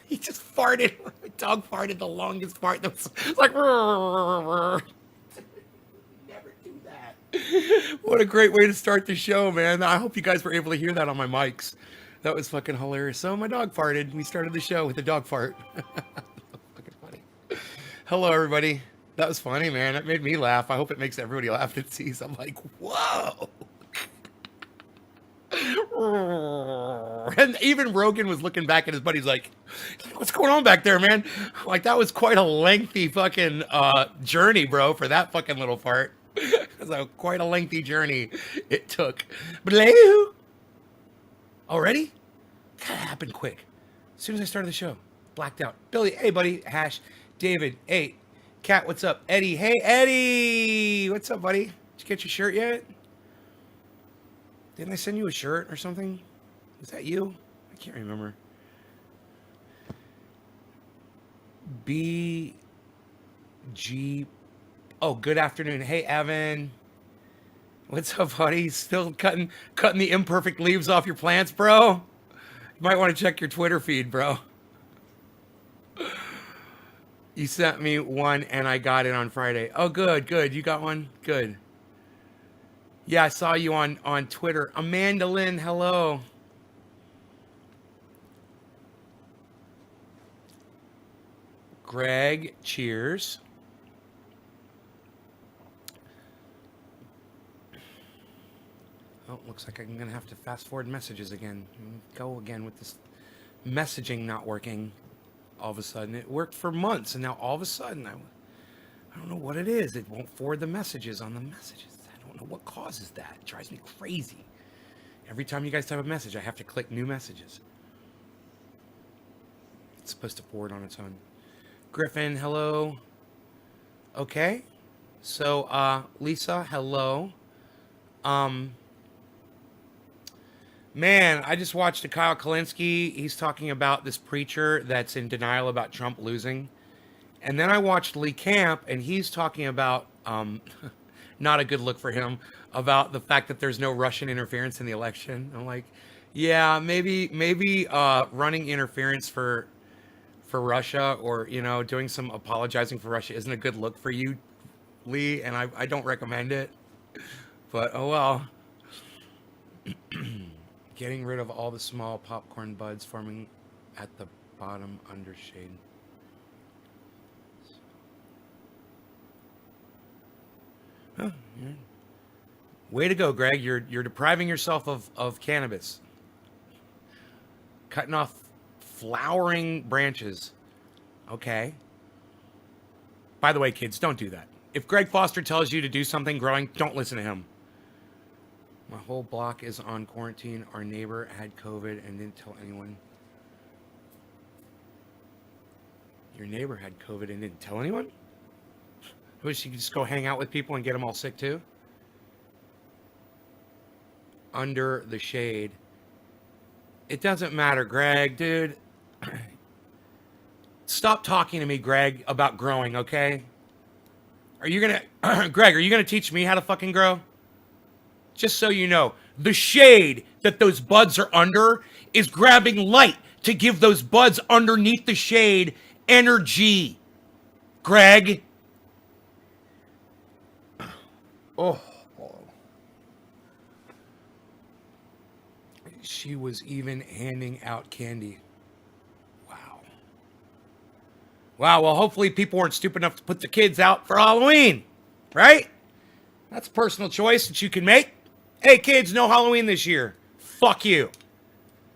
He just farted. My dog farted the longest fart. That was like, never do that. What a great way to start the show, man. I hope you guys were able to hear that on my mics. That was fucking hilarious. So my dog farted. We started the show with a dog fart. Fucking funny. Hello, everybody. That was funny, man. It made me laugh. I hope it makes everybody laugh that sees. I'm like, whoa. And even Rogan was looking back at his buddies like, what's going on back there, man? Like, that was quite a lengthy fucking journey, bro, for that fucking little fart. It was quite a lengthy journey it took. But hello? Already? That happened quick. As soon as I started the show, blacked out. Billy, hey, buddy. Hash. David, hey. Kat, what's up? Eddie, hey, Eddie. What's up, buddy? Did you get your shirt yet? Didn't I send you a shirt or something? Is that you? I can't remember. BG. Oh, good afternoon. Hey, Evan. What's up, buddy? Still cutting the imperfect leaves off your plants, bro? You might want to check your Twitter feed, bro. You sent me one and I got it on Friday. Oh, good, good. You got one? Good. Yeah, I saw you on Twitter. Amanda Lynn, hello. Greg, cheers. Oh, looks like I'm going to have to fast forward messages again. Go again with this messaging not working all of a sudden. It worked for months, and now all of a sudden, I don't know what it is. It won't forward the messages on the messages. I don't know what causes that. It drives me crazy. Every time you guys type a message, I have to click new messages. It's supposed to forward on its own. Griffin, hello. Okay. So, Lisa, hello. Man, I just watched a Kyle Kalinske. He's talking about this preacher that's in denial about Trump losing. And then I watched Lee Camp, and he's talking about, not a good look for him, about the fact that there's no Russian interference in the election. I'm like, yeah, maybe running interference for Russia, or, doing some apologizing for Russia isn't a good look for you, Lee, and I don't recommend it. But, oh well. Getting rid of all the small popcorn buds forming at the bottom under shade. Huh, yeah. Way to go, Greg. You're depriving yourself of cannabis. Cutting off flowering branches. Okay. By the way, kids, don't do that. If Greg Foster tells you to do something growing, don't listen to him. My whole block is on quarantine. Our neighbor had COVID and didn't tell anyone. Your neighbor had COVID and didn't tell anyone? Wish you could just go hang out with people and get them all sick too? Under the shade. It doesn't matter, Greg, dude. Stop talking to me, Greg, about growing, okay? Are you gonna, Greg, are you gonna teach me how to fucking grow? Just so you know, the shade that those buds are under is grabbing light to give those buds underneath the shade energy. Greg. Oh. She was even handing out candy. Wow. Wow, well, hopefully people weren't stupid enough to put the kids out for Halloween, right? That's a personal choice that you can make. Hey, kids, no Halloween this year. Fuck you.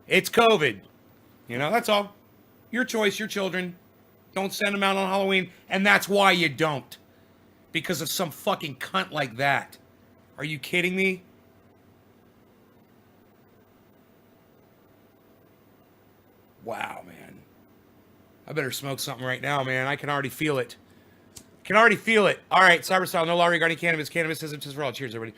It's COVID. That's all. Your choice, your children. Don't send them out on Halloween, and that's why you don't. Because of some fucking cunt like that. Are you kidding me? Wow, man. I better smoke something right now, man. I can already feel it. Can already feel it. All right, Cyberstyle, no law regarding cannabis. Cannabis isn't just for all. Cheers, everybody.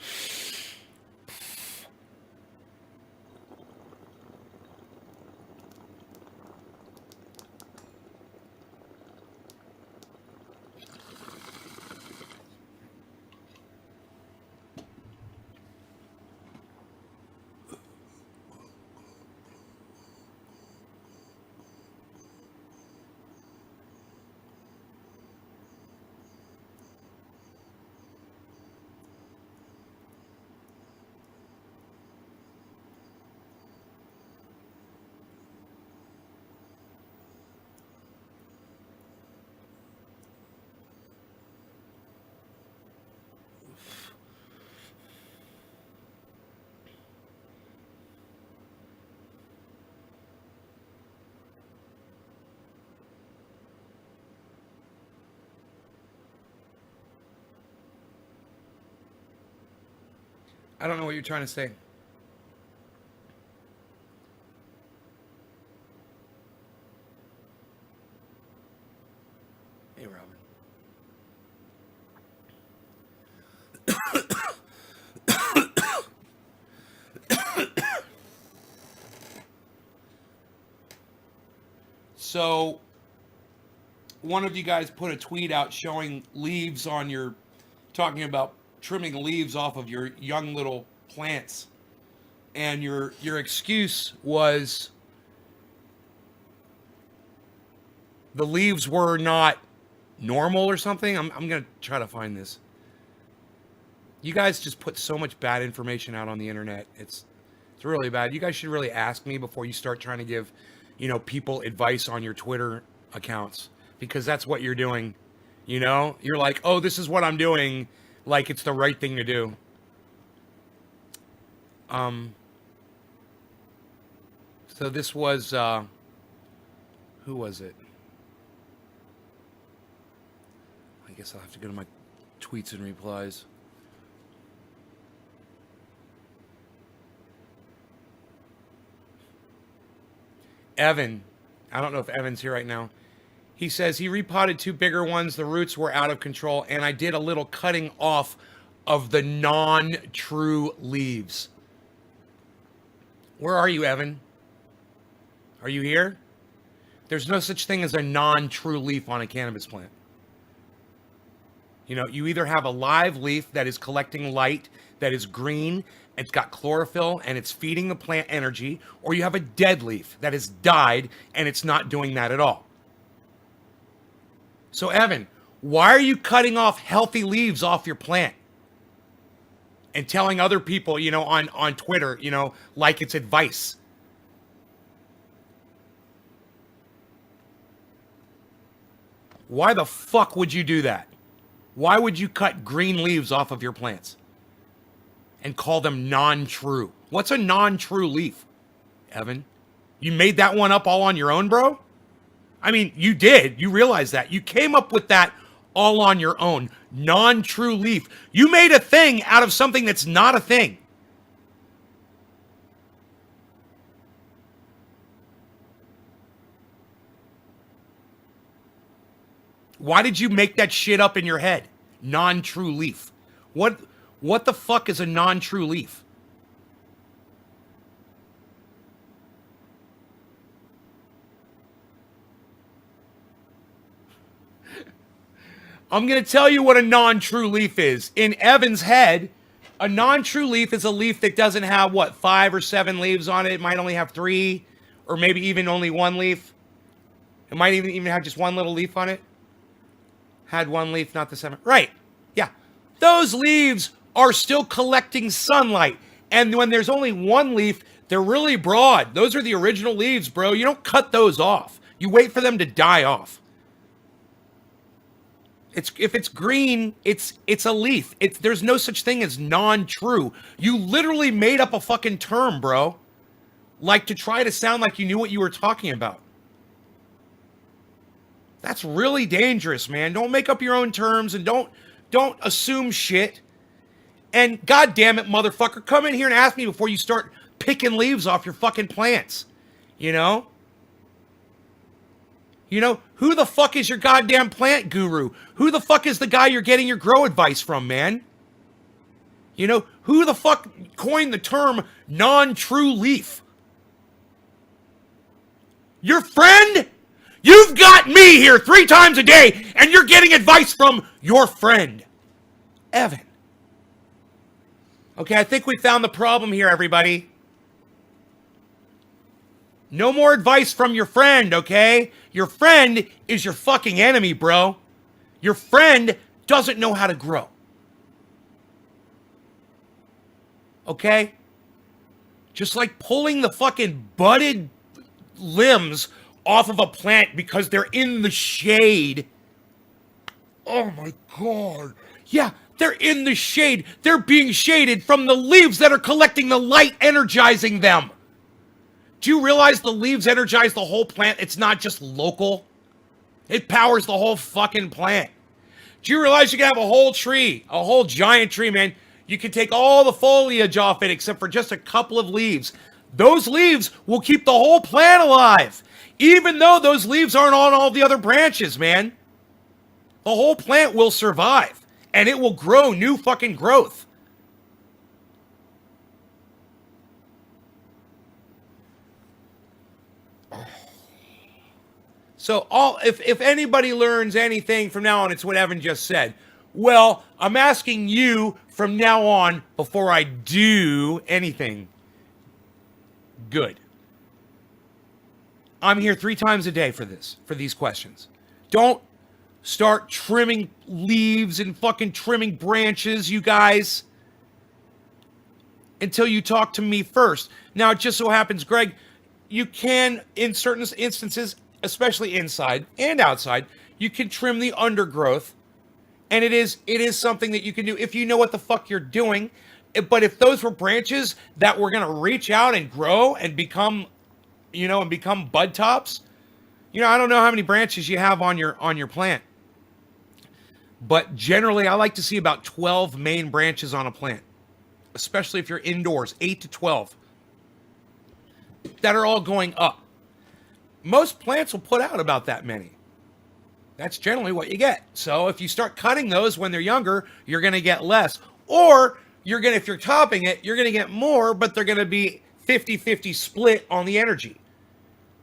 I don't know what you're trying to say. Hey, Robin. So, one of you guys put a tweet out showing leaves on your, talking about trimming leaves off of your young little plants. And your excuse was the leaves were not normal or something. I'm going to try to find this. You guys just put so much bad information out on the internet. It's really bad. You guys should really ask me before you start trying to give, people advice on your Twitter accounts, because that's what you're doing. You're like, oh, this is what I'm doing, like it's the right thing to do. So this was, who was it? I guess I'll have to go to my tweets and replies. Evan, I don't know if Evan's here right now. He says he repotted 2 bigger ones. The roots were out of control, and I did a little cutting off of the non-true leaves. Where are you, Evan? Are you here? There's no such thing as a non-true leaf on a cannabis plant. You either have a live leaf that is collecting light, that is green, it's got chlorophyll, and it's feeding the plant energy, or you have a dead leaf that has died, and it's not doing that at all. So, Evan, why are you cutting off healthy leaves off your plant? And telling other people, on Twitter, like it's advice. Why the fuck would you do that? Why would you cut green leaves off of your plants and call them non-true? What's a non-true leaf, Evan? You made that one up all on your own, bro? I mean, you did. You realize that. You came up with that all on your own. Non-true leaf. You made a thing out of something that's not a thing. Why did you make that shit up in your head? Non-true leaf. What the fuck is a non-true leaf? I'm going to tell you what a non-true leaf is. In Evan's head, a non-true leaf is a leaf that doesn't have, 5 or 7 leaves on it. It might only have 3, or maybe even only 1 leaf. It might even have just 1 little leaf on it. Had 1 leaf, not the 7. Right. Yeah. Those leaves are still collecting sunlight. And when there's only 1 leaf, they're really broad. Those are the original leaves, bro. You don't cut those off. You wait for them to die off. If it's green, it's a leaf. There's no such thing as non-true. You literally made up a fucking term, bro. Like to try to sound like you knew what you were talking about. That's really dangerous, man. Don't make up your own terms and don't assume shit. And god damn it, motherfucker, come in here and ask me before you start picking leaves off your fucking plants. Who the fuck is your goddamn plant guru? Who the fuck is the guy you're getting your grow advice from, man? Who the fuck coined the term non-true leaf? Your friend? You've got me here 3 times a day, and you're getting advice from your friend, Evan. Okay, I think we found the problem here, everybody. No more advice from your friend, okay? Your friend is your fucking enemy, bro. Your friend doesn't know how to grow. Okay? Just like pulling the fucking budded limbs off of a plant because they're in the shade. Oh my God. Yeah, they're in the shade. They're being shaded from the leaves that are collecting the light, energizing them. Do you realize the leaves energize the whole plant? It's not just local. It powers the whole fucking plant. Do you realize you can have a whole tree, a whole giant tree, man? You can take all the foliage off it except for just a couple of leaves. Those leaves will keep the whole plant alive, even though those leaves aren't on all the other branches, man. The whole plant will survive, and it will grow new fucking growth. So if anybody learns anything from now on, it's what Evan just said. Well, I'm asking you from now on, before I do anything good. I'm here 3 times a day for these questions. Don't start trimming leaves and fucking trimming branches, you guys, until you talk to me first. Now, it just so happens, Greg, you can, in certain instances, especially inside and outside, you can trim the undergrowth. And it is something that you can do if you know what the fuck you're doing. But if those were branches that were going to reach out and grow and become, and become bud tops, I don't know how many branches you have on your plant. But generally, I like to see about 12 main branches on a plant, especially if you're indoors, 8 to 12, that are all going up. Most plants will put out about that many. That's generally what you get. So if you start cutting those when they're younger, you're going to get less. Or if you're topping it, you're going to get more, but they're going to be 50-50 split on the energy.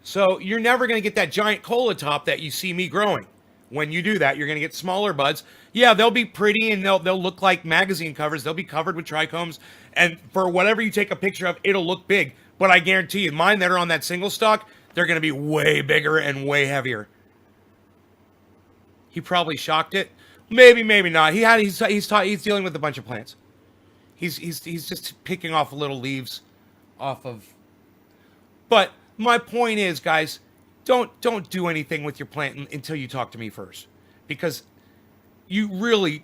So you're never going to get that giant cola top that you see me growing. When you do that, you're going to get smaller buds. Yeah, they'll be pretty and they'll look like magazine covers. They'll be covered with trichomes. And for whatever you take a picture of, it'll look big. But I guarantee you, mine that are on that single stalk, they're going to be way bigger and way heavier. He probably shocked it. Maybe not. He's dealing with a bunch of plants. He's just picking off little leaves off of. But my point is, guys, don't do anything with your plant until you talk to me first, because you really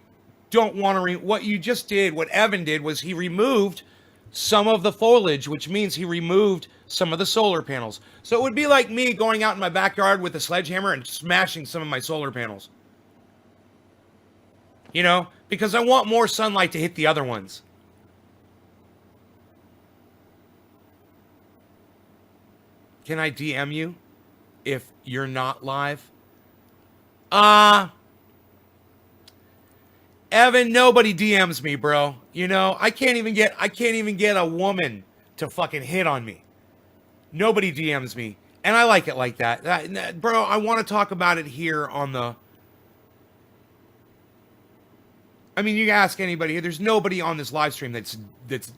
don't want to. What you just did, what Evan did, was he removed some of the foliage, which means he removed some of the solar panels. So it would be like me going out in my backyard with a sledgehammer and smashing some of my solar panels. Because I want more sunlight to hit the other ones. Can I DM you if you're not live? Evan, nobody DMs me, bro. I can't even get a woman to fucking hit on me. Nobody DMs me. And I like it like that. Bro, I want to talk about it here on the... I mean, you can ask anybody. There's nobody on this live stream that's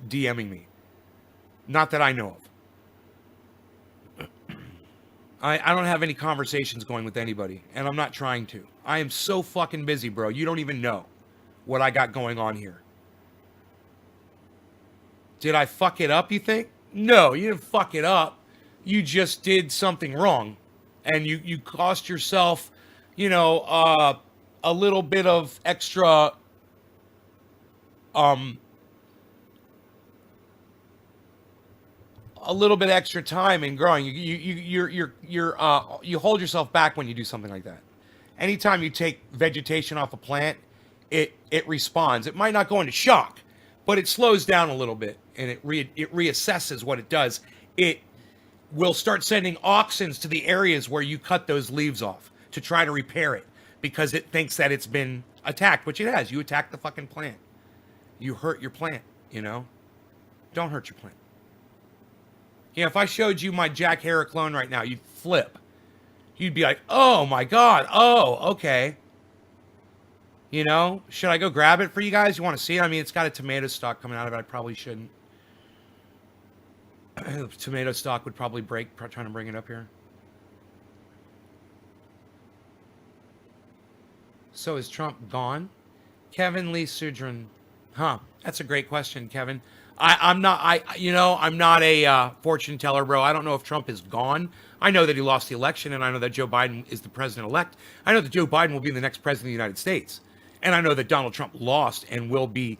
DMing me. Not that I know of. I don't have any conversations going with anybody, and I'm not trying to. I am so fucking busy, bro. You don't even know what I got going on here. Did I fuck it up, you think? No, you didn't fuck it up. You just did something wrong. And you cost yourself, a little bit of extra... a little bit extra time in growing. You hold yourself back when you do something like that. Anytime you take vegetation off a plant, it responds. It might not go into shock, but it slows down a little bit and it reassesses what it does. It will start sending auxins to the areas where you cut those leaves off to try to repair it, because it thinks that it's been attacked, which it has. You attacked the fucking plant. You hurt your plant, Don't hurt your plant. If I showed you my Jack Hara clone right now, you'd flip. You'd be like, oh my God. Oh, okay. Should I go grab it for you guys? You want to see it? I mean, it's got a tomato stalk coming out of it. I probably shouldn't. The tomato stalk would probably break, trying to bring it up here. So is Trump gone? Kevin Lee Sudrin. Huh. That's a great question, Kevin. I'm not a fortune teller, bro. I don't know if Trump is gone. I know that he lost the election, and I know that Joe Biden is the president-elect. I know that Joe Biden will be the next president of the United States. And I know that Donald Trump lost and will be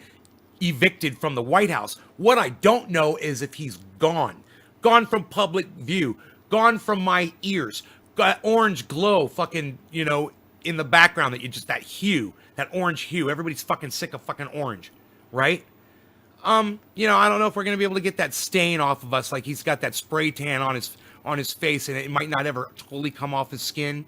evicted from the White House. What I don't know is if he's gone. Gone from public view. Gone from my ears. Got orange glow fucking, in the background that you just, that hue. That orange hue. Everybody's fucking sick of fucking orange. Right? You know, I don't know if we're gonna be able to get that stain off of us. Like he's got that spray tan on his face, and it might not ever totally come off his skin.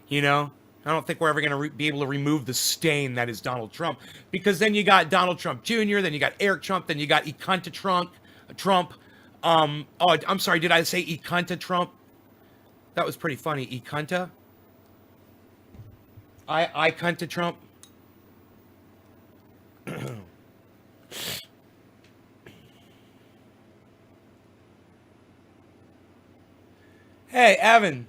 You know, I don't think we're ever gonna be able to remove the stain that is Donald Trump, because then you got Donald Trump Jr., then you got Eric Trump, then you got Ikunta Trump. Oh, I'm sorry, did I say Ikunta Trump? That was pretty funny. Ikunta. I Kunta Trump. Hey, Evan,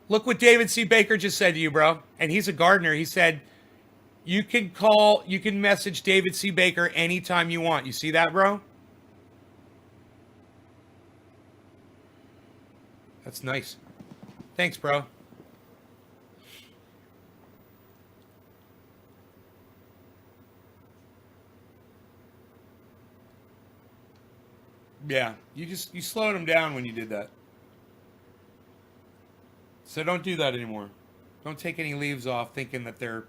look what David C. Baker just said to you, bro. And he's a gardener. He said, you can message David C. Baker anytime you want. You see that, bro? That's nice. Thanks, bro. Yeah, you slowed him down when you did that. So don't do that anymore. Don't take any leaves off thinking that they're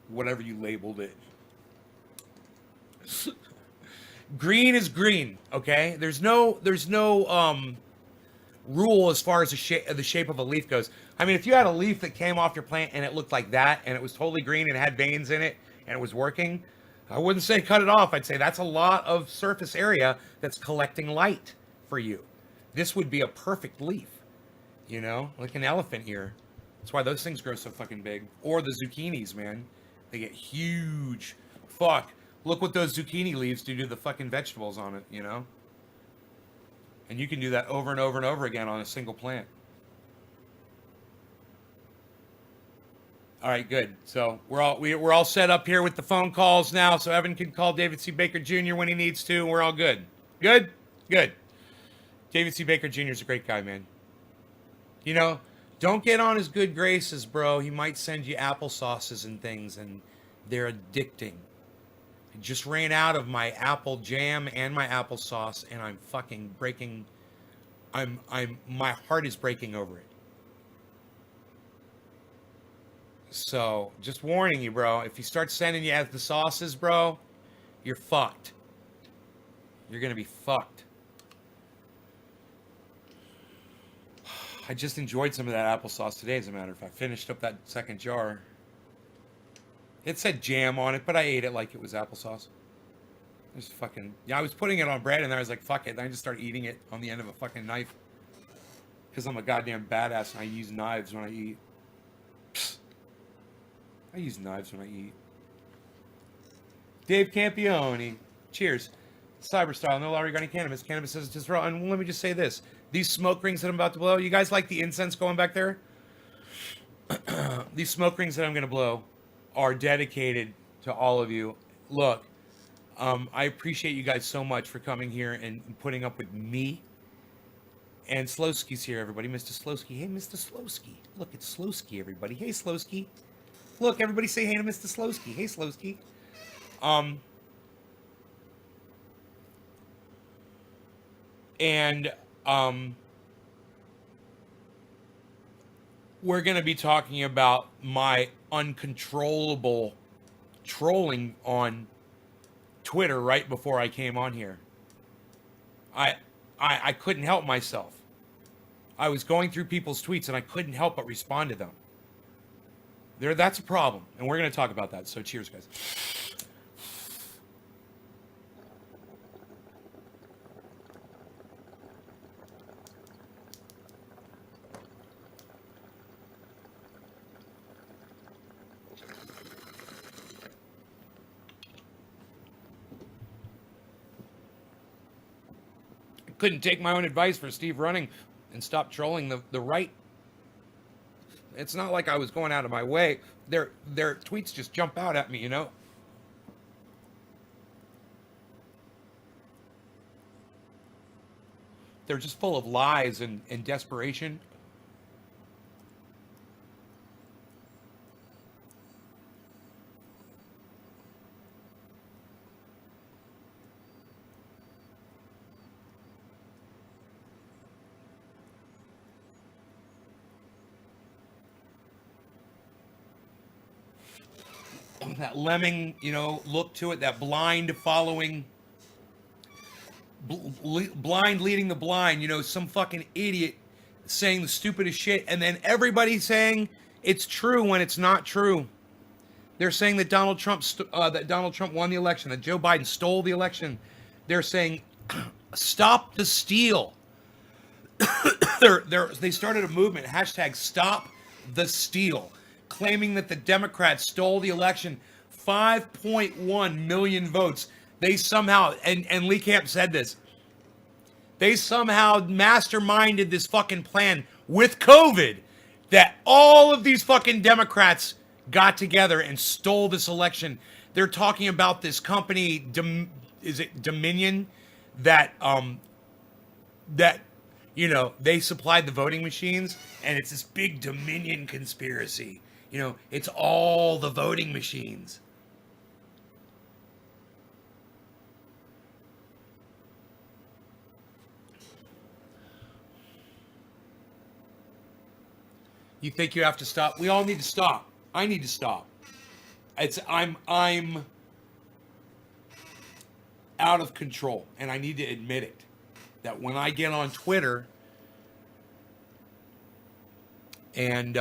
whatever you labeled it. Green is green, okay? There's no rule as far as the shape of a leaf goes. I mean, if you had a leaf that came off your plant and it looked like that and it was totally green and had veins in it and it was working, I wouldn't say cut it off. I'd say that's a lot of surface area that's collecting light for you. This would be a perfect leaf, you know, like an elephant ear. That's why those things grow so fucking big. Or the zucchinis, man. They get huge. Fuck. Look what those zucchini leaves do to the fucking vegetables on it, you know? And you can do that over and over and over again on a single plant. All right, good. So we're all set up here with the phone calls now. So Evan can call David C. Baker Jr. when he needs to, and we're all good. Good, good. David C. Baker Jr. is a great guy, man. You know, don't get on his good graces, bro. He might send you applesauces and things, and they're addicting. I just ran out of my apple jam and my applesauce, and I'm fucking breaking. My heart is breaking over it. So, just warning you, bro. If he starts sending you the sauces, bro, you're fucked. You're gonna be fucked. I just enjoyed some of that applesauce today, as a matter of fact. Finished up that second jar. It said jam on it, but I ate it like it was applesauce. Just fucking... Yeah, I was putting it on bread, and I was like, fuck it. And I just started eating it on the end of a fucking knife. Because I'm a goddamn badass, and I use knives when I eat. Psst. I use knives when I eat. Dave Campione. Cheers. Cyberstyle, no law regarding cannabis. Cannabis is just raw. And let me just say this. These smoke rings that I'm about to blow, you guys like the incense going back there? These smoke rings that I'm going to blow are dedicated to all of you. Look, I appreciate you guys so much for coming here and putting up with me. And Slowski's here, everybody. Mr. Slowski. Hey, Mr. Slowski. Look, it's Slowski, everybody. Hey, Slowski. Look, everybody say hey to Mr. Slowski. Hey, Slowski. And we're going to be talking about my uncontrollable trolling on Twitter right before I came on here. I couldn't help myself. I was going through people's tweets and I couldn't help but respond to them. That's a problem, and we're going to talk about that. So cheers, guys. Couldn't take my own advice for Steve running and stop trolling the right. It's not like I was going out of my way. Their tweets just jump out at me, you know? They're just full of lies and desperation. that lemming, look to it, that blind following, blind leading the blind, some fucking idiot saying the stupidest shit, and then everybody saying it's true when it's not true. They're saying that Donald Trump won the election, that Joe Biden stole the election. They're saying, stop the steal. They started a movement, hashtag stop the steal, claiming that the Democrats stole the election, 5.1 million votes. They somehow, and Lee Camp said this, they somehow masterminded this fucking plan with COVID that all of these fucking Democrats got together and stole this election. They're talking about this company, is it Dominion, that they supplied the voting machines, and it's this big Dominion conspiracy. It's all the voting machines. You think you have to stop? We all need to stop. I need to stop. I'm out of control, and I need to admit it. That when I get on Twitter and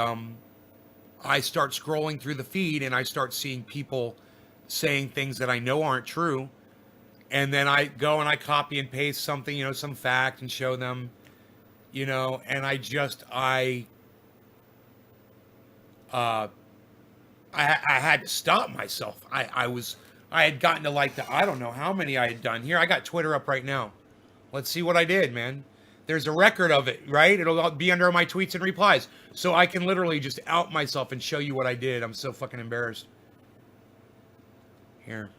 I start scrolling through the feed and I start seeing people saying things that I know aren't true, and then I go and I copy and paste something, some fact, and show them, and I had to stop myself. I had gotten to I don't know how many I had done. Here, I got Twitter up right now. Let's see what I did, man. There's a record of it, right? It'll be under my tweets and replies. So I can literally just out myself and show you what I did. I'm so fucking embarrassed. Here.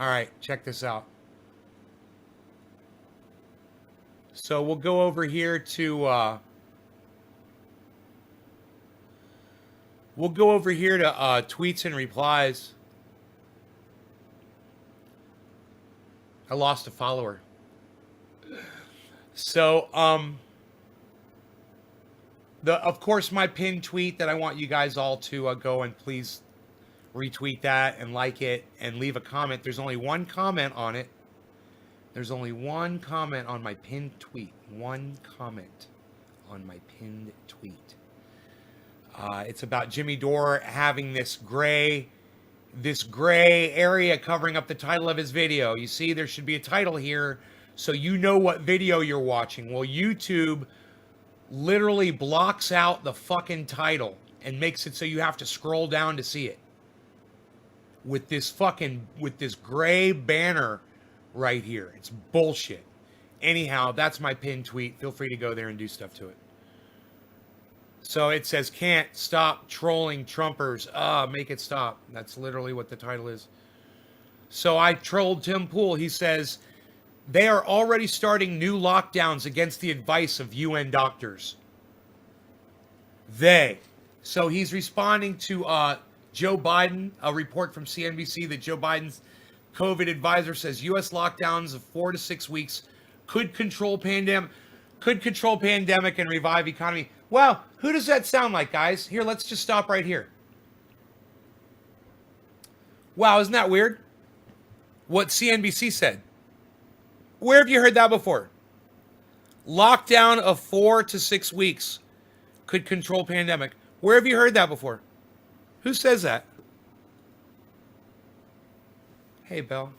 All right, check this out. So we'll go over here to tweets and replies. I lost a follower. So, of course, my pinned tweet that I want you guys all to go and please retweet that and like it and leave a comment. There's only one comment on it. There's only one comment on my pinned tweet. One comment on my pinned tweet. It's about Jimmy Dore having this gray area covering up the title of his video. You see, there should be a title here so you know what video you're watching. Well, YouTube literally blocks out the fucking title and makes it so you have to scroll down to see it. With this gray banner right here. It's bullshit. Anyhow, that's my pinned tweet. Feel free to go there and do stuff to it. So it says, can't stop trolling Trumpers. Make it stop. That's literally what the title is. So I trolled Tim Pool. He says, they are already starting new lockdowns against the advice of UN doctors. They. So he's responding to Joe Biden, a report from CNBC that Joe Biden's COVID advisor says U.S. lockdowns of 4 to 6 weeks could control pandemic and revive economy. Well, who does that sound like, guys? Here, let's just stop right here. Wow, isn't that weird? What CNBC said. Where have you heard that before? Lockdown of 4 to 6 weeks could control pandemic. Where have you heard that before? Who says that? Hey, Belle.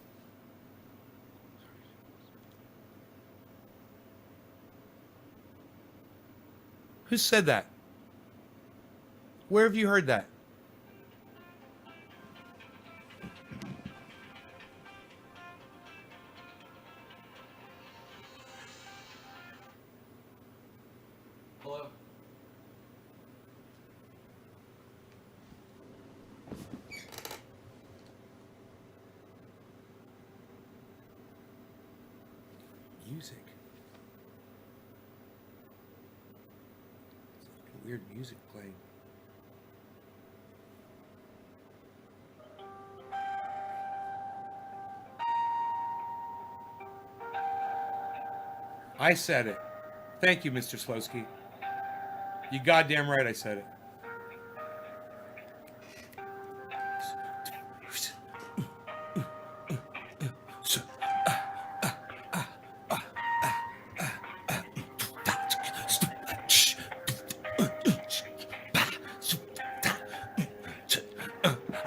Who said that? Where have you heard that? Hello? Music. Weird music playing. I said it. Thank you, Mr. Slowski. You goddamn right I said it.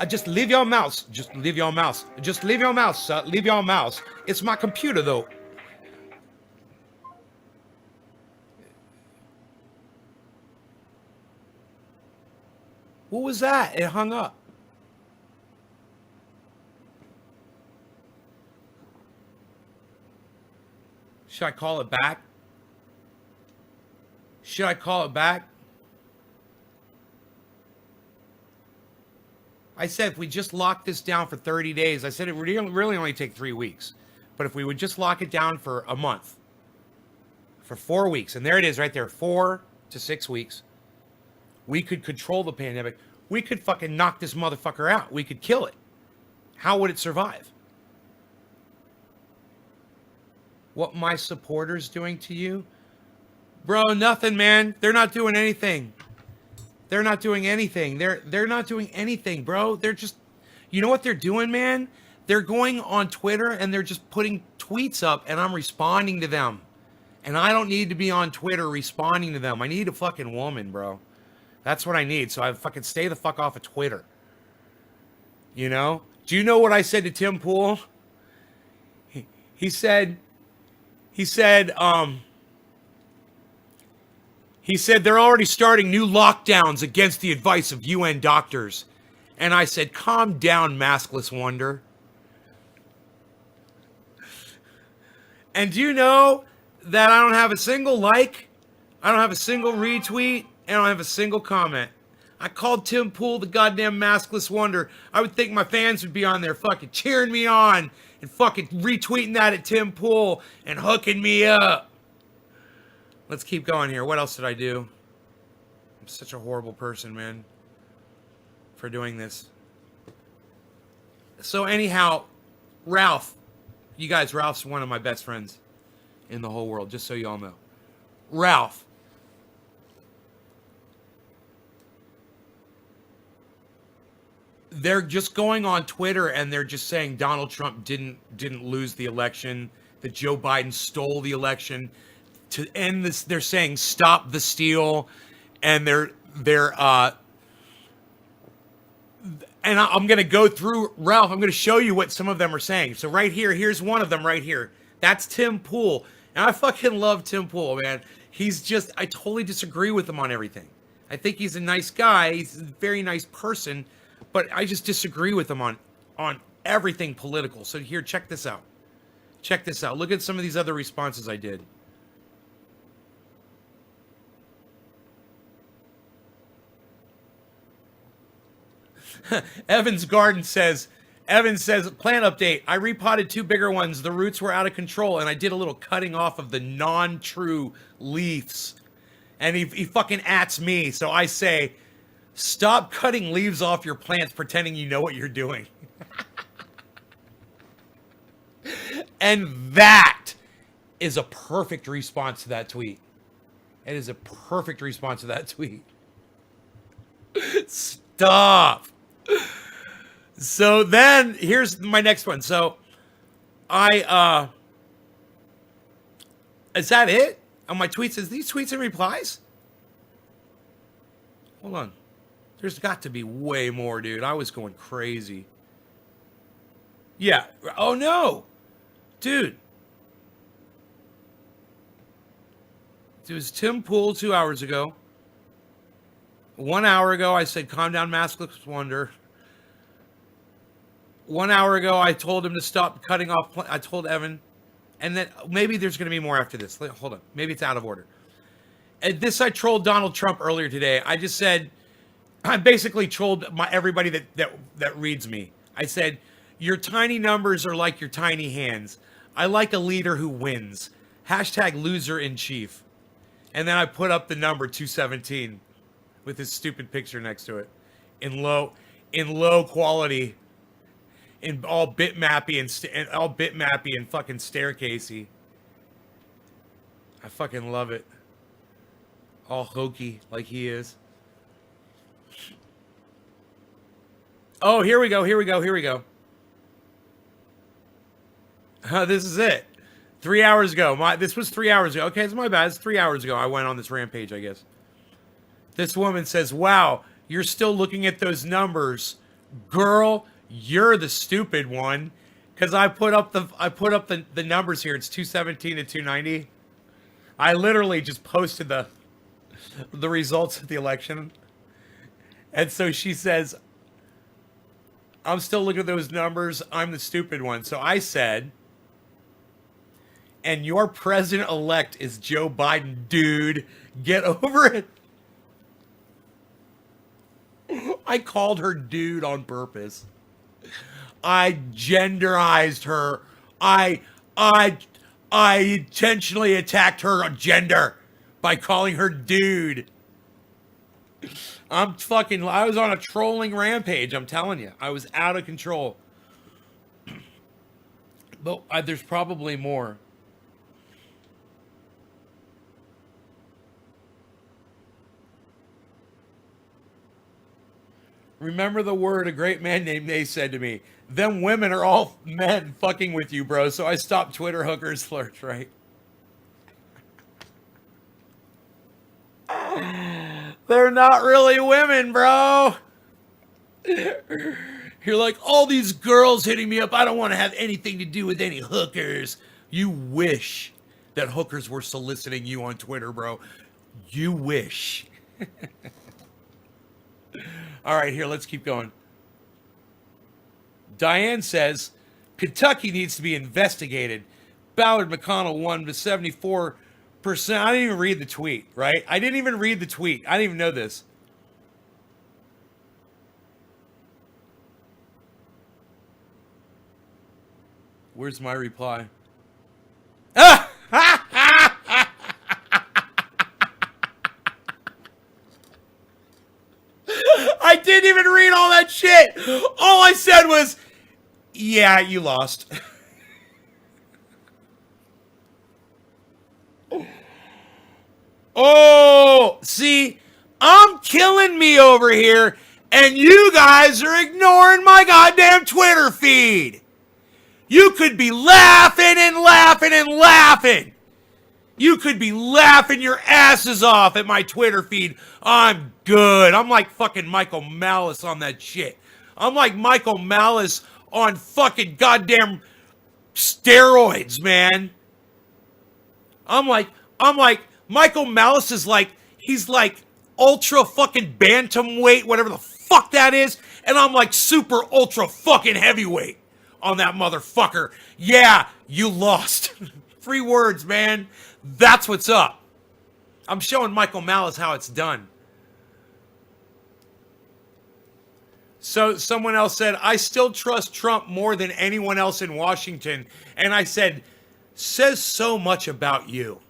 Just leave your mouse. Just leave your mouse. Just leave your mouse. Leave your mouse. It's my computer, though. What was that? It hung up. Should I call it back? Should I call it back? I said if we just lock this down for 30 days, I said it would really only take 3 weeks. But if we would just lock it down for a month, for 4 weeks, and there it is right there, 4 to 6 weeks, we could control the pandemic. We could fucking knock this motherfucker out. We could kill it. How would it survive? What my supporters doing to you? Bro, nothing, man. They're not doing anything. They're not doing anything. They're not doing anything, bro. They're just, you know what they're doing, man? They're going on Twitter and they're just putting tweets up and I'm responding to them. And I don't need to be on Twitter responding to them. I need a fucking woman, bro. That's what I need. So I fucking stay the fuck off of Twitter. You know? Do you know what I said to Tim Pool? He said they're already starting new lockdowns against the advice of UN doctors. And I said, calm down, maskless wonder. And do you know that I don't have a single like, I don't have a single retweet, and I don't have a single comment. I called Tim Pool the goddamn maskless wonder. I would think my fans would be on there fucking cheering me on and fucking retweeting that at Tim Pool and hooking me up. Let's keep going here. What else did I do? I'm such a horrible person, man, for doing this. So anyhow, Ralph, you guys, Ralph's one of my best friends in the whole world, just so you all know. Ralph. They're just going on Twitter and they're just saying Donald Trump didn't lose the election, that Joe Biden stole the election. To end this, they're saying stop the steal, and they're and I'm going to go through, Ralph, I'm going to show you what some of them are saying. So right here, here's one of them right here. That's Tim Pool. And I fucking love Tim Pool, man. He's just, I totally disagree with him on everything. I think he's a nice guy. He's a very nice person, but I just disagree with him on everything political. So here, check this out. Check this out. Look at some of these other responses I did. Evan says, plant update. I repotted 2 bigger ones. The roots were out of control, and I did a little cutting off of the non-true leaves. And he fucking ats me. So I say, stop cutting leaves off your plants pretending you know what you're doing. And that is a perfect response to that tweet. It is a perfect response to that tweet. Stop. So then here's my next one. So is that it? On my tweets, is these tweets and replies? Hold on. There's got to be way more, dude. I was going crazy. Yeah. Oh no. Dude. It was Tim Pool 2 hours ago. 1 hour ago, I said, calm down, maskless wonder. 1 hour ago, I told him to stop cutting off. I told Evan. And then maybe there's going to be more after this. Hold on. Maybe it's out of order. And this, I trolled Donald Trump earlier today. I just said, I basically trolled everybody that reads me. I said, your tiny numbers are like your tiny hands. I like a leader who wins. Hashtag loser in chief. And then I put up the number 217 with his stupid picture next to it in low quality, in all bitmappy and fucking staircasey. I fucking love it. All hokey like he is. Oh, here we go. This is it. 3 hours ago. This was 3 hours ago. Okay, it's my bad. It's 3 hours ago. I went on this rampage, I guess. This woman says, wow, you're still looking at those numbers. Girl, you're the stupid one. Cause I put up the numbers here. It's 217 to 290. I literally just posted the results of the election. And so she says, I'm still looking at those numbers. I'm the stupid one. So I said, and your president elect is Joe Biden, dude. Get over it. I called her dude on purpose. I genderized her. I I I intentionally attacked her gender by calling her dude. I was on a trolling rampage, I'm telling you. I was out of control. But there's probably more. Remember the word a great man named Nate said to me. Them women are all men fucking with you, bro. So I stopped Twitter hookers flirts, right? They're not really women, bro. You're like, all these girls hitting me up. I don't want to have anything to do with any hookers. You wish that hookers were soliciting you on Twitter, bro. You wish. All right, here, let's keep going. Diane says Kentucky needs to be investigated. Ballard McConnell won to 74%. I didn't even read the tweet, right? I didn't even read the tweet. I didn't even know this. Where's my reply? Ah! I didn't even read all that shit. All I said was, yeah, you lost. Oh, see, I'm killing me over here, and you guys are ignoring my goddamn Twitter feed. You could be laughing and laughing and laughing. You could be laughing your asses off at my Twitter feed. I'm good. I'm like fucking Michael Malice on that shit. I'm like Michael Malice on fucking goddamn steroids, man. I'm like Michael Malice is like he's like ultra fucking bantamweight, whatever the fuck that is, and I'm like super ultra fucking heavyweight on that motherfucker. Yeah, you lost. 3 words, man. That's what's up. I'm showing Michael Malice how it's done. So someone else said, I still trust Trump more than anyone else in Washington. And I said, says so much about you.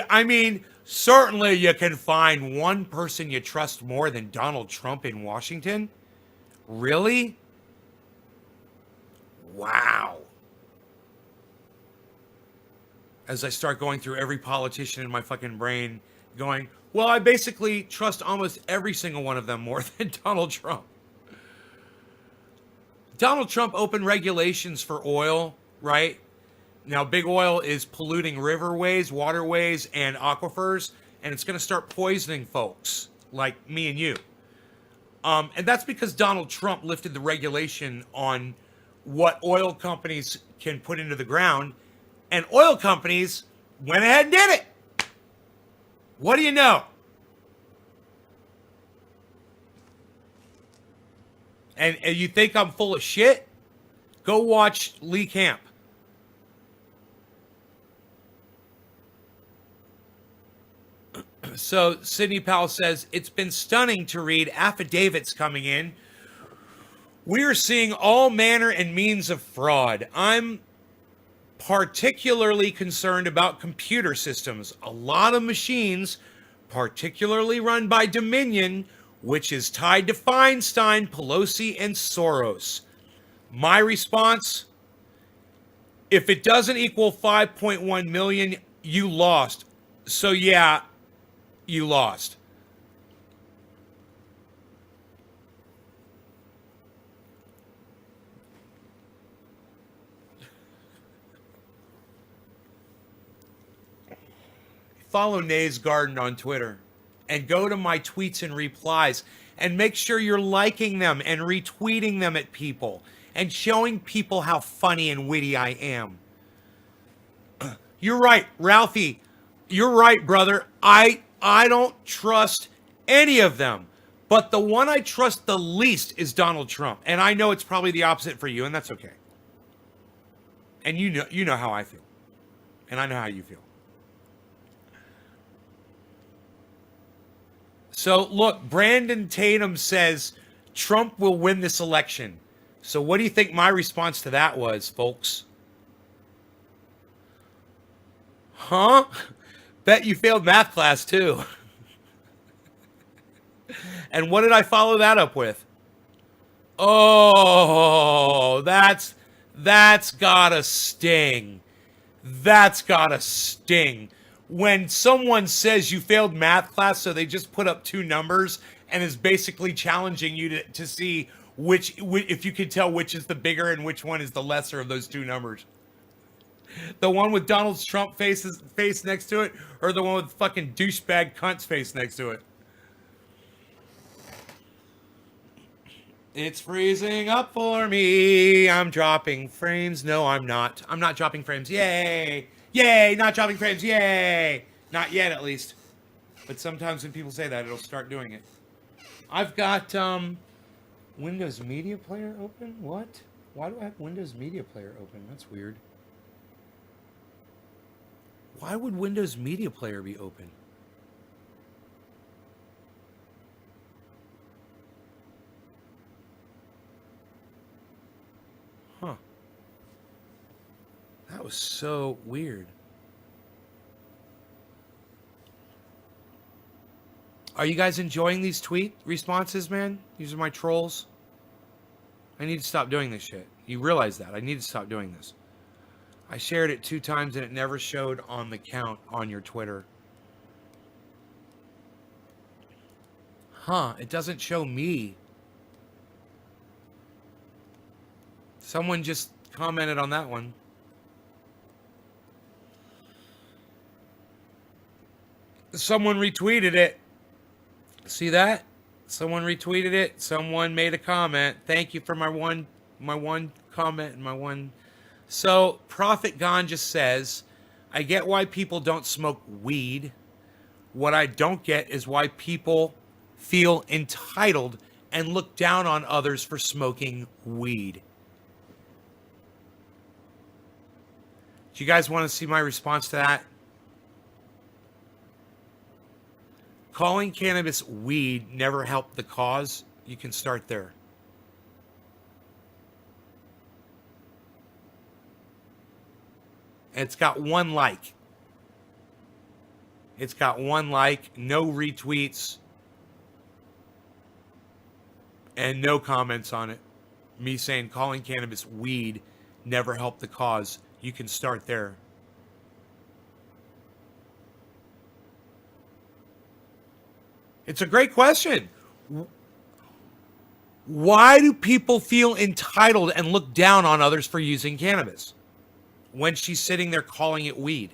I mean, certainly you can find one person you trust more than Donald Trump in Washington. Really? Wow. As I start going through every politician in my fucking brain, going, well, I basically trust almost every single one of them more than Donald Trump. Donald Trump opened regulations for oil, right? Now, big oil is polluting riverways, waterways, and aquifers, and it's going to start poisoning folks like me and you. And that's because Donald Trump lifted the regulation on what oil companies can put into the ground, and oil companies went ahead and did it. What do you know? And you think I'm full of shit? Go watch Lee Camp. So Sidney Powell says, it's been stunning to read affidavits coming in. We are seeing all manner and means of fraud. I'm particularly concerned about computer systems. A lot of machines, particularly run by Dominion, which is tied to Feinstein, Pelosi, and Soros. My response, if it doesn't equal 5.1 million, you lost. So yeah, you lost. Follow Nays Garden on Twitter. and go to my tweets and replies and make sure you're liking them and retweeting them at people and showing people how funny and witty I am. You're right, Ralphie. You're right, brother. I don't trust any of them. But the one I trust the least is Donald Trump. And I know it's probably the opposite for you, and that's okay. And you know how I feel. And I know how you feel. So look, Brandon Tatum says Trump will win this election. So what do you think my response to that was, folks? Huh? Bet you failed math class too. And what did I follow that up with? Oh, that's gotta sting. That's gotta sting. When someone says you failed math class, so they just put up two numbers and is basically challenging you to see which if you can tell which is the bigger and which one is the lesser of those two numbers. The one with Donald Trump face next to it, or the one with fucking douchebag cunt's face next to it. It's freezing up for me. I'm dropping frames. No, I'm not. I'm not dropping frames. Yay. Yay, not dropping frames. Yay. Not yet, at least. But sometimes when people say that, it'll start doing it. I've got Windows Media Player open. What? Why do I have Windows Media Player open? That's weird. Why would Windows Media Player be open? Huh. That was so weird. Are you guys enjoying these tweet responses, man? These are my trolls. I need to stop doing this shit. You realize that. I need to stop doing this. I shared it 2 times and it never showed on the count on your Twitter. Huh, it doesn't show me. Someone just commented on that one. Someone retweeted it. See that? Someone retweeted it. Someone made a comment. Thank you for my one comment and my one. So Prophet Ganja says, I get why people don't smoke weed. What I don't get is why people feel entitled and look down on others for smoking weed. Do you guys want to see my response to that? Calling cannabis weed never helped the cause. You can start there. It's got 1 like. It's got 1 like, no retweets, and no comments on it. Me saying calling cannabis weed never helped the cause. You can start there. It's a great question. Why do people feel entitled and look down on others for using cannabis when she's sitting there calling it weed?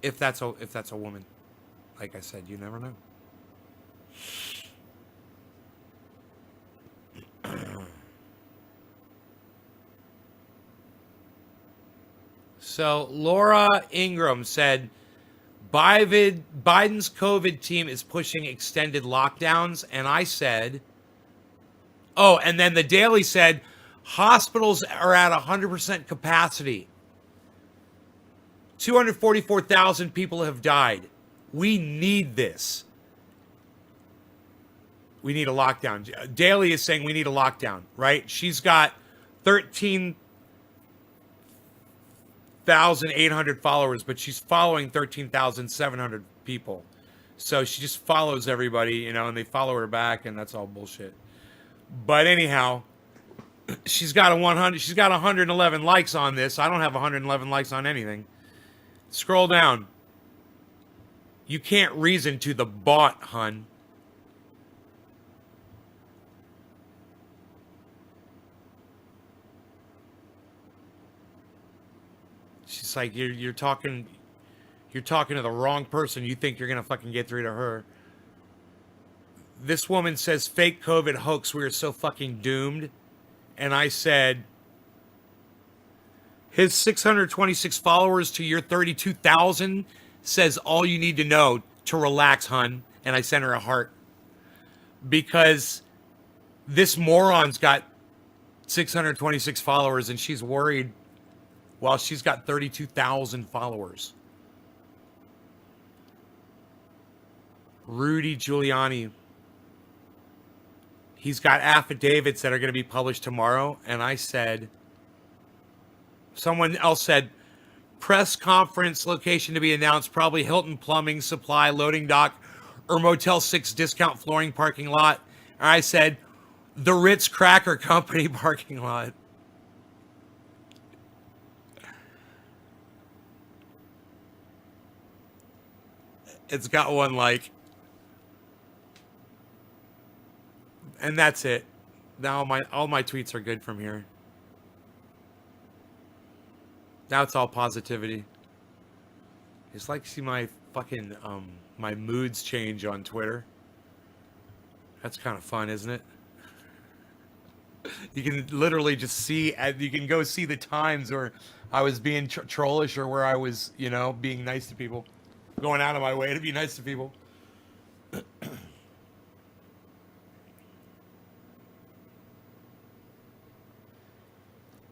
If that's a woman. Like I said, you never know. So Laura Ingram said, Biden's COVID team is pushing extended lockdowns. And I said, oh, and then the Daily said, hospitals are at 100% capacity. 244,000 people have died. We need this. We need a lockdown. Daily is saying we need a lockdown, right? She's got 13,800 followers, but she's following 13,700 people. So she just follows everybody, and they follow her back, and that's all bullshit. But anyhow, she's got 111 likes on this. I don't have 111 likes on anything. Scroll down. You can't reason to the bot, hun. She's like, you're talking You're talking to the wrong person. You think you're going to fucking get through to her. This woman says, fake COVID hoax. We are so fucking doomed. And I said, his 626 followers to your 32,000 says all you need to know to relax, hun. And I sent her a heart. Because this moron's got 626 followers and she's worried while she's got 32,000 followers. Rudy Giuliani. He's got affidavits that are going to be published tomorrow. And I said, someone else said, press conference location to be announced, probably Hilton Plumbing Supply, loading dock, or Motel 6 discount flooring parking lot. And I said, the Ritz Cracker Company parking lot. It's got one like. And that's it. Now all my tweets are good from here. Now it's all positivity. It's like see my fucking my moods change on Twitter. That's kind of fun, isn't it? You can literally just see, you can go see the times where I was being trollish or where I was, you know, being nice to people. Going out of my way to be nice to people.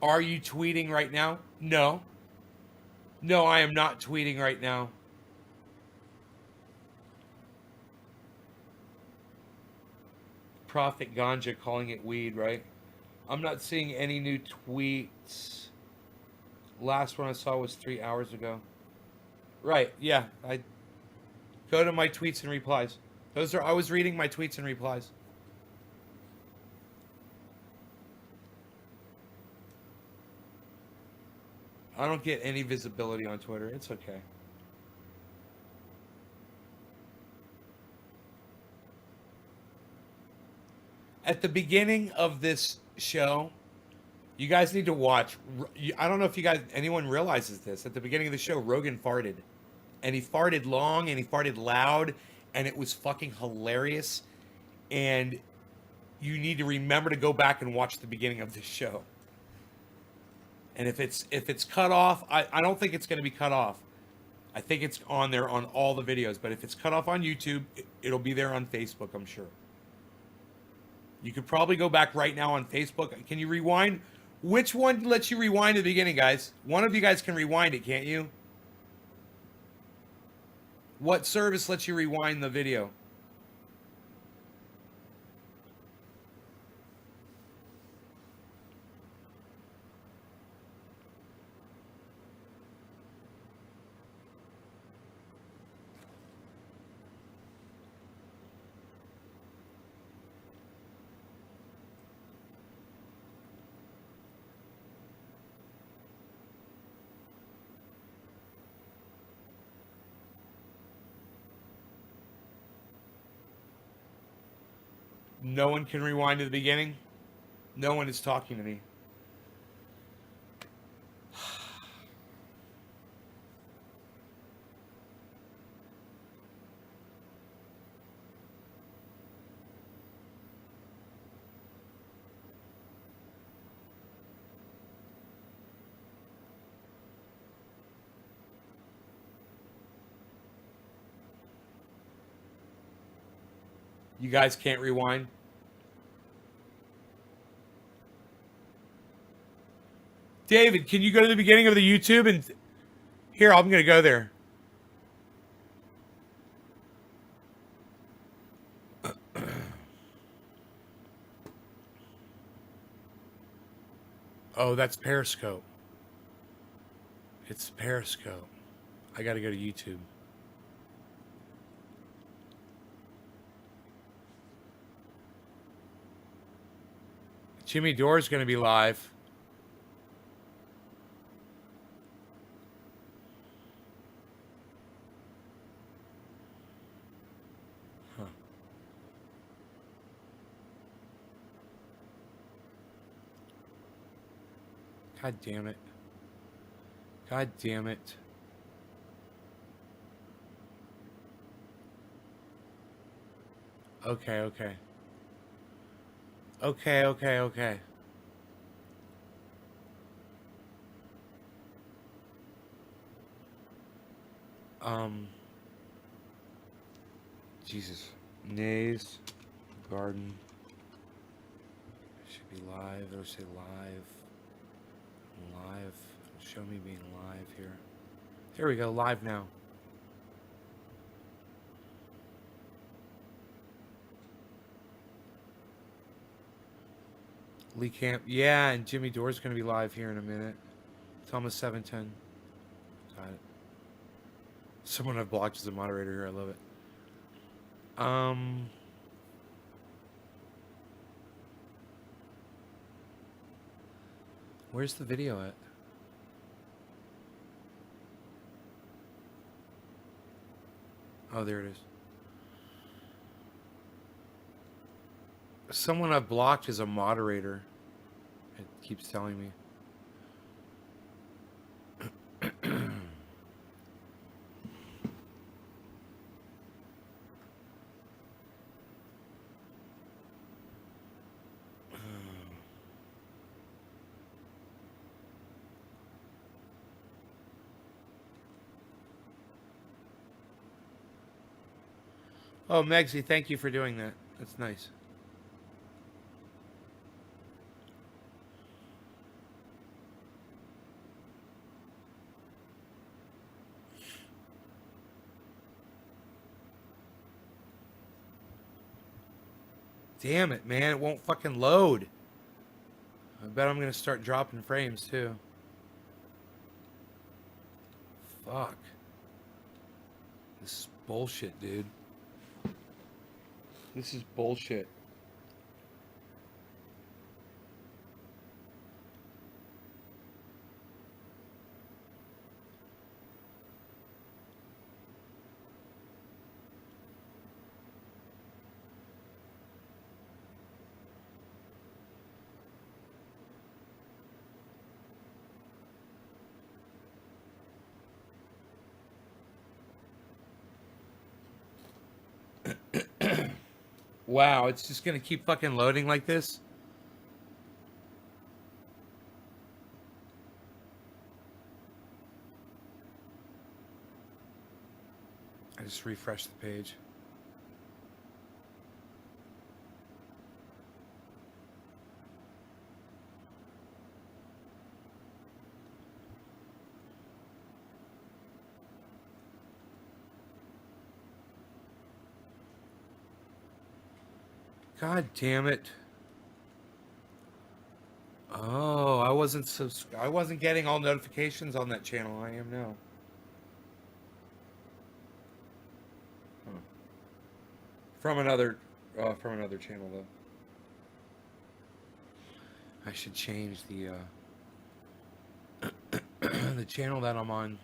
Are you tweeting right now? No. No, I am not tweeting right now. Prophet Ganja calling it weed, right? I'm not seeing any new tweets. Last one I saw was 3 hours ago. Right, yeah. I go to my tweets and replies. I was reading my tweets and replies. I don't get any visibility on Twitter. It's okay. At the beginning of this show, you guys need to watch. I don't know if anyone realizes this. At the beginning of the show, Rogan farted. And he farted long and he farted loud. And it was fucking hilarious. And you need to remember to go back and watch the beginning of this show. And if it's cut off, I don't think it's going to be cut off. I think it's on there on all the videos. But if it's cut off on YouTube, it'll be there on Facebook, I'm sure. You could probably go back right now on Facebook. Can you rewind? Which one lets you rewind to the beginning, guys? One of you guys can rewind it, can't you? What service lets you rewind the video? No one can rewind to the beginning? No one is talking to me. You guys can't rewind? David, can you go to the beginning of the YouTube and... Here, I'm going to go there. Oh, that's Periscope. It's Periscope. I got to go to YouTube. Jimmy Dore's going to be live. Huh. God damn it. God damn it. Okay, okay. Okay, okay, okay. Jesus. Nays. Garden. Should be live. It'll say live. Live. Show me being live here. Here we go. Live now. Lee Camp. Yeah, and Jimmy Dore's going to be live here in a minute. It's almost 7:10. Got it. Someone I've blocked as a moderator here. I love it. Where's the video at? Oh, there it is. Someone I've blocked as a moderator. It keeps telling me. Oh, Megsy, thank you for doing that. That's nice. Damn it, man. It won't fucking load. I bet I'm going to start dropping frames, too. Fuck. This is bullshit, dude. This is bullshit. Wow, it's just going to keep fucking loading like this? I just refreshed the page. God damn it. Oh, I wasn't getting all notifications on that channel. I am now. Huh. From another channel though. I should change the the channel that I'm on.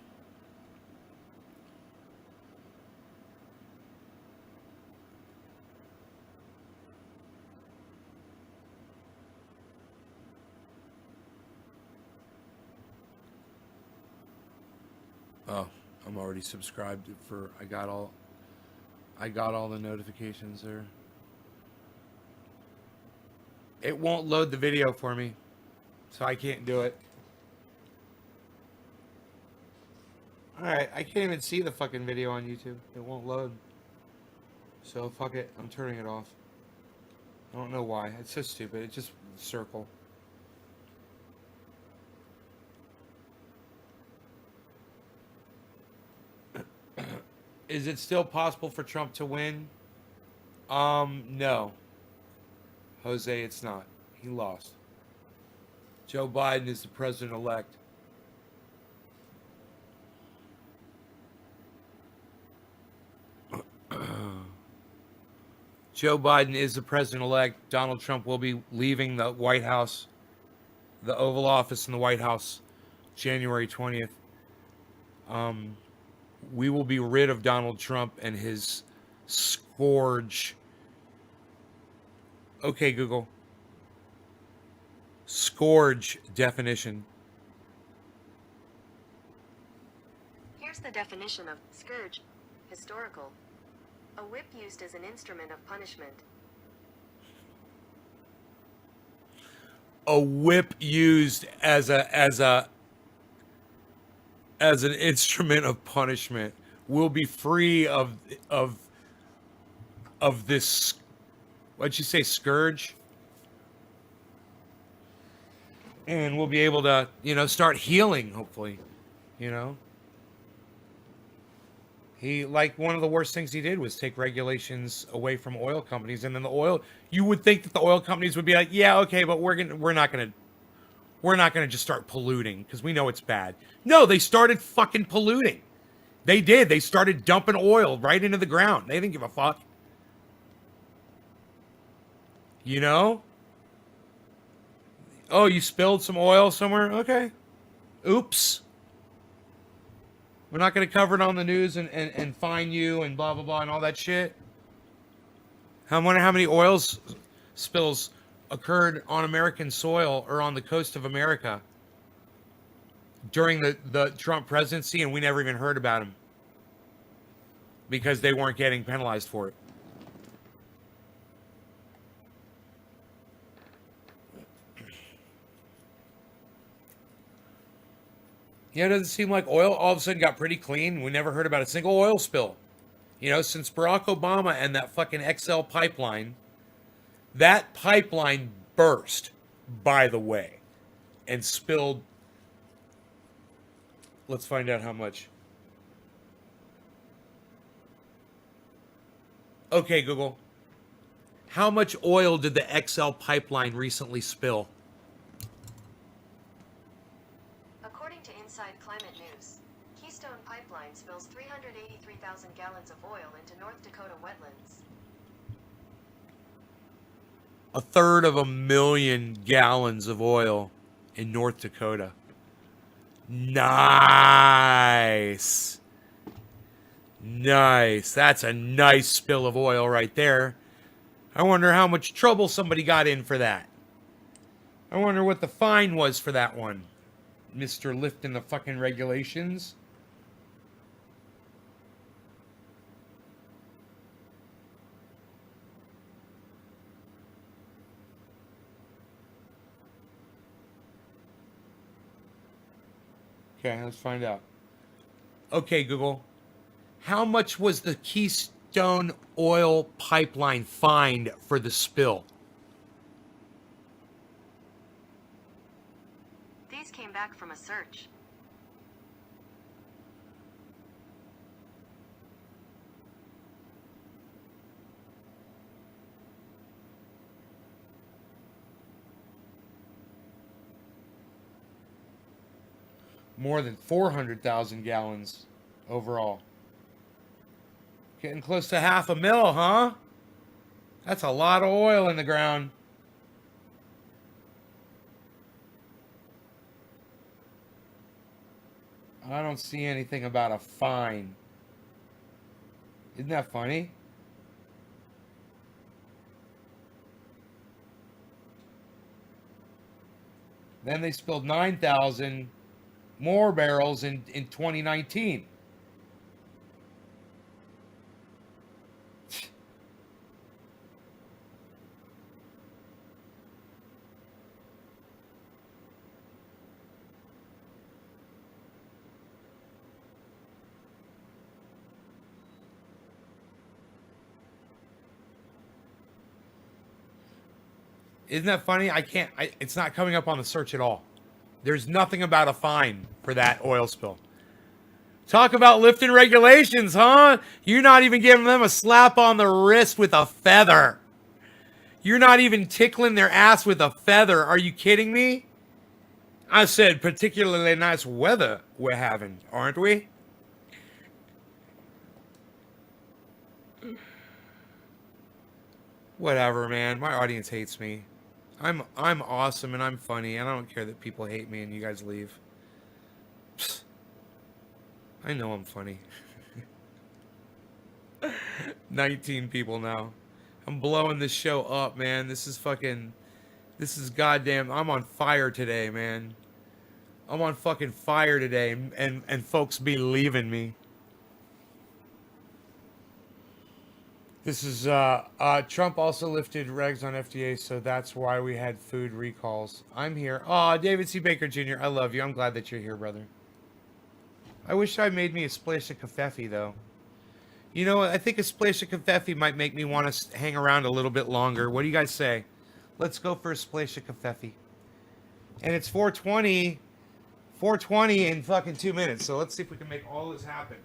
Oh, I'm already subscribed for. I got all the notifications there. It won't load the video for me, so I can't do it. Alright, I can't even see the fucking video on YouTube. It won't load. So fuck it, I'm turning it off. I don't know why. It's so stupid. It's just circle. Is it still possible for Trump to win? No. Jose, it's not. He lost. Joe Biden is the president-elect. Joe Biden is the president-elect. Donald Trump will be leaving the White House, the Oval Office in the White House, January 20th. We will be rid of Donald Trump and his scourge. Okay, Google. Scourge definition. Here's the definition of scourge. Historical. A whip used as an instrument of punishment. A whip used as an instrument of punishment will be free of of this. What'd you say, scourge? And we'll be able to, start healing. Hopefully, you know. He, like, one of the worst things he did was take regulations away from oil companies, and then you would think that the oil companies would be like, yeah, okay, but we're not gonna just start polluting because we know it's bad. No, they started fucking polluting. They did. They started dumping oil right into the ground. They didn't give a fuck. You know? Oh, you spilled some oil somewhere? Okay. Oops. We're not going to cover it on the news and fine you and blah, blah, blah and all that shit. I wonder how many spills occurred on American soil or on the coast of America during the Trump presidency, and we never even heard about them because they weren't getting penalized for it. Yeah, it doesn't seem like oil all of a sudden got pretty clean. We never heard about a single oil spill. Since Barack Obama and that fucking XL pipeline, that pipeline burst, by the way, and spilled. Let's find out how much. Okay, Google. How much oil did the XL pipeline recently spill? According to Inside Climate News, Keystone Pipeline spills 383,000 gallons of oil into North Dakota wetlands. 1/3 gallons of oil in North Dakota. Nice. Nice. That's a nice spill of oil right there. I wonder how much trouble somebody got in for that. I wonder what the fine was for that one. Mr. Lifting the fucking regulations. Okay, let's find out. Okay, Google. How much was the Keystone Oil Pipeline fined for the spill? These came back from a search. More than 400,000 gallons overall. Getting close to 500,000, huh? That's a lot of oil in the ground. I don't see anything about a fine. Isn't that funny? Then they spilled 9,000 more barrels in 2019. Isn't that funny? It's not coming up on the search at all. There's nothing about a fine for that oil spill. Talk about lifting regulations, huh? You're not even giving them a slap on the wrist with a feather. You're not even tickling their ass with a feather. Are you kidding me? I said particularly nice weather we're having, aren't we? Whatever, man. My audience hates me. I'm awesome and I'm funny and I don't care that people hate me and you guys leave. Psst. I know I'm funny. 19 people now. I'm blowing this show up, man. This is goddamn. I'm on fire today, man. I'm on fucking fire today, and folks be leaving me. This is Trump also lifted regs on FDA, so that's why we had food recalls. I'm here. Oh, David C. Baker Jr., I love you. I'm glad that you're here, brother. I wish I made me a splash of kefefe, though. You know, I think a splash of kefefe might make me want to hang around a little bit longer. What do you guys say? Let's go for a splash of kefefe. And it's 4:20, 4:20 in fucking 2 minutes. So let's see if we can make all this happen.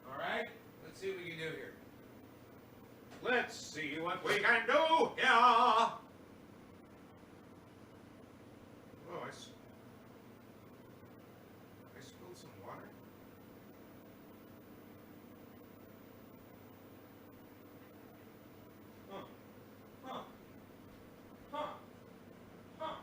All right, let's see what we can do here. Let's see what we can do here. Oh, I spilled some water. Huh. Huh. Huh. Huh.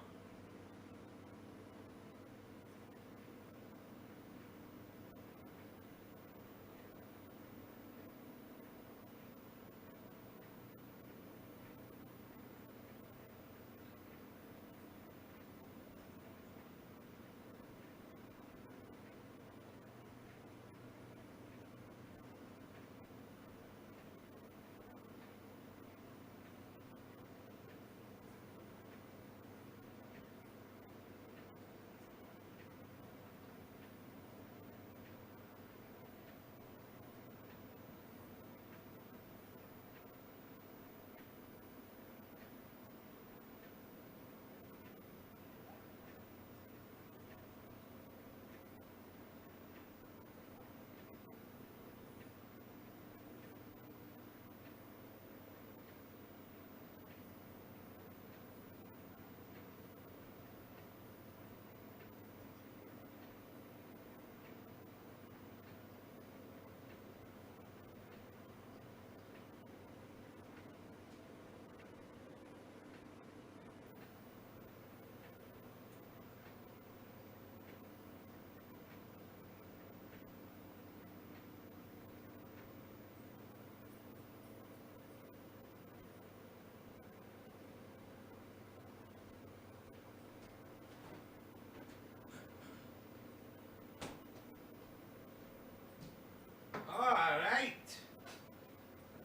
All right.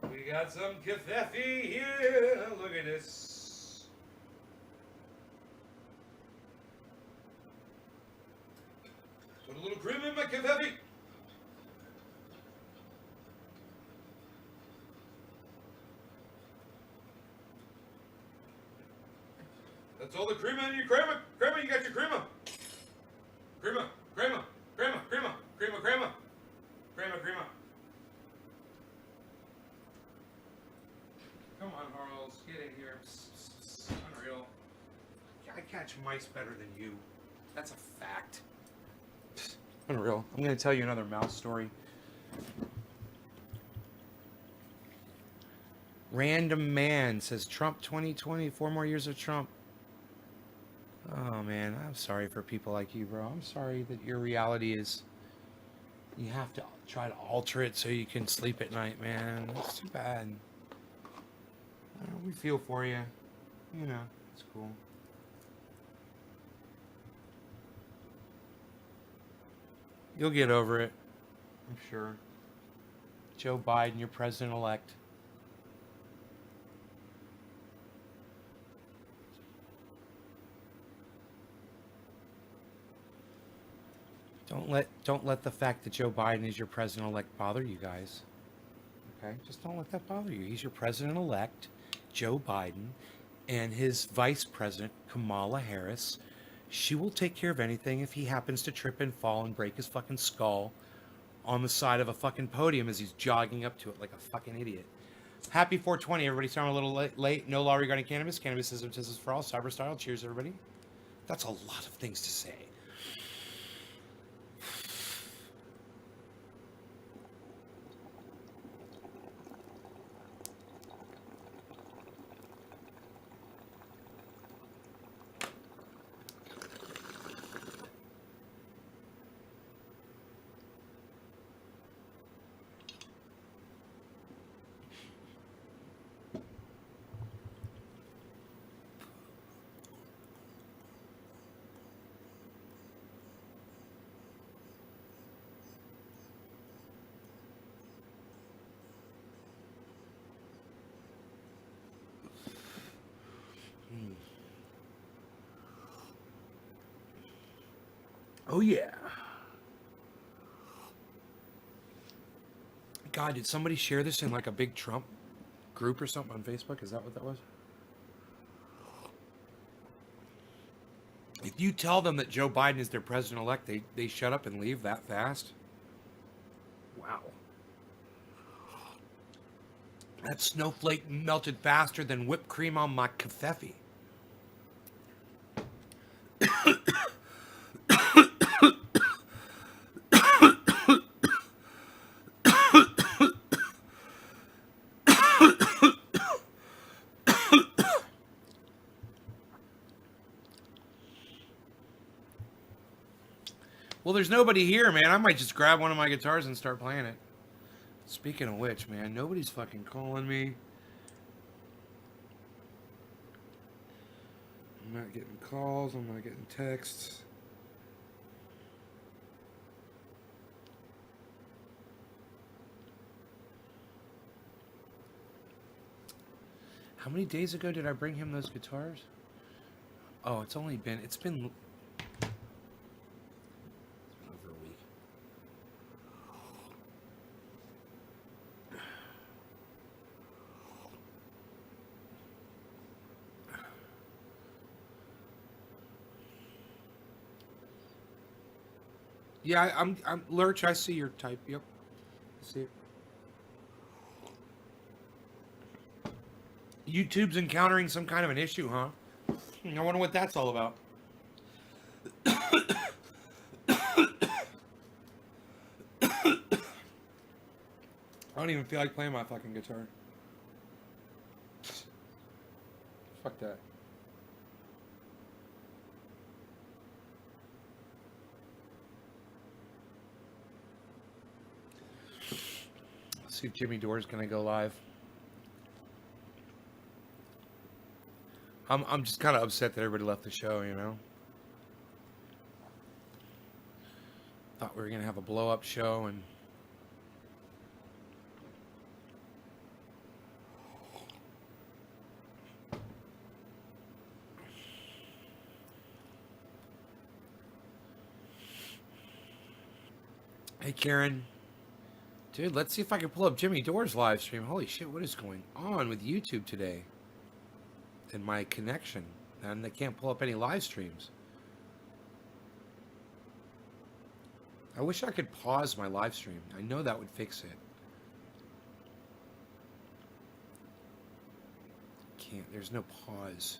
We got some kefefe here. Look at this. Put a little cream in my kefefe. That's all the cream in your crema. Crema, you got your crema. Crema, crema, crema, crema, crema, crema, crema, crema. Come on, Harles, get in here. Psst, psst, psst. Unreal. I catch mice better than you. That's a fact. Psst. Unreal. I'm going to tell you another mouse story. Random Man says Trump 2020, 4 more years of Trump. Oh man, I'm sorry for people like you, bro. I'm sorry that your reality is you have to try to alter it so you can sleep at night, man. It's too bad. We feel for you. You know, it's cool. You'll get over it, I'm sure. Joe Biden, your president-elect. Don't let the fact that Joe Biden is your president-elect bother you guys. Okay? Just don't let that bother you. He's your president-elect, Joe Biden, and his vice president, Kamala Harris. She will take care of anything if he happens to trip and fall and break his fucking skull on the side of a fucking podium as he's jogging up to it like a fucking idiot. Happy 420, everybody. Sorry I'm a little late. No law regarding cannabis. Cannabis is for all. Cyber style. Cheers, everybody. That's a lot of things to say. Oh, yeah. God, did somebody share this in like a big Trump group or something on Facebook? Is that what that was? If you tell them that Joe Biden is their president-elect, they shut up and leave that fast? Wow. That snowflake melted faster than whipped cream on my kefefe. Well, there's nobody here, man. I might just grab one of my guitars and start playing it. Speaking of which, man, nobody's fucking calling me. I'm not getting calls. I'm not getting texts. How many days ago did I bring him those guitars? Oh, it's been over a week. Yeah, I'm Lurch. I see your type. Yep, I see it. YouTube's encountering some kind of an issue, huh? I wonder what that's all about. I don't even feel like playing my fucking guitar. Fuck that. Let's see if Jimmy Dore's gonna go live. I'm just kind of upset that everybody left the show, you know? Thought we were gonna have a blow-up show and... Hey, Karen. Dude, let's see if I can pull up Jimmy Dore's live stream. Holy shit, what is going on with YouTube today? And my connection. And I can't pull up any live streams. I wish I could pause my live stream. I know that would fix it. Can't. There's no pause.